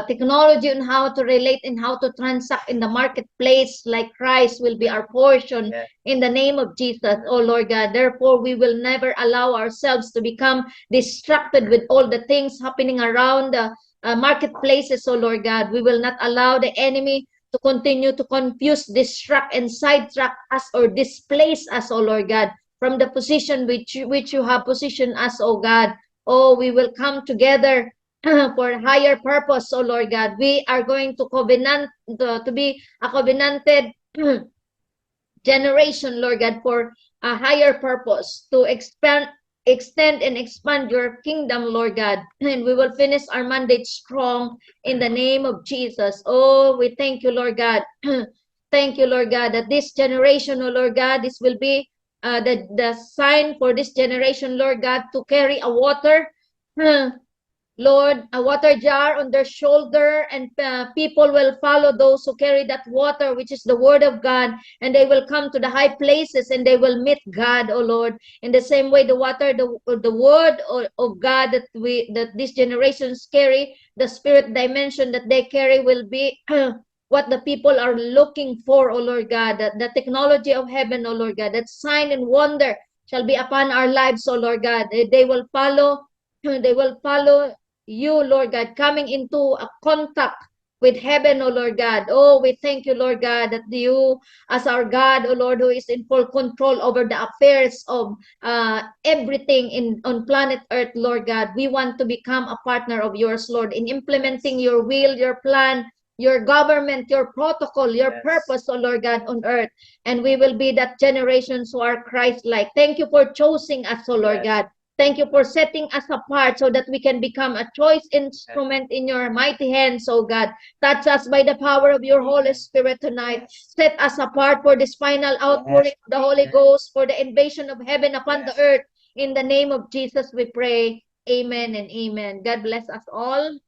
technology on how to relate and how to transact in the marketplace like Christ will be our portion in the name of Jesus, oh Lord God. Therefore, we will never allow ourselves to become distracted with all the things happening around the marketplaces, oh Lord God. We will not allow the enemy to continue to confuse, distract, and sidetrack us or displace us, O Lord God, from the position which you have positioned us, O God. Oh, we will come together for higher purpose, O Lord God. We are going to be a covenanted generation, Lord God, for a higher purpose, to extend and expand your kingdom, Lord God. And we will finish our mandate strong in the name of Jesus. Oh, we thank you, Lord God. Thank you, Lord God, that this generation, oh Lord God, this will be the sign for this generation, Lord God, to carry a water Lord, a water jar on their shoulder, and people will follow those who carry that water, which is the word of God, and they will come to the high places and they will meet God, oh Lord. In the same way, the water, the word of God that these generations carry, the spirit dimension that they carry will be what the people are looking for, oh Lord God. The technology of heaven, oh Lord God, that sign and wonder shall be upon our lives, oh Lord God. They will follow. They will follow you, Lord God, coming into a contact with heaven, oh Lord God. Oh, we thank you, Lord God, that you, as our God, oh Lord, who is in full control over the affairs of everything on planet Earth, Lord God. We want to become a partner of yours, Lord, in implementing your will, your plan, your government, your protocol, your Yes. purpose, oh Lord God, on earth. And we will be that generations who are Christ-like. Thank you for choosing us, oh Lord Yes. God. Thank you for setting us apart so that we can become a choice instrument in your mighty hands, oh God. Touch us by the power of your Holy Amen. Spirit tonight. Yes. Set us apart for this final outpouring of the Holy Yes. Ghost, for the invasion of heaven upon the Yes. earth. In the name of Jesus we pray. Amen and amen. God bless us all.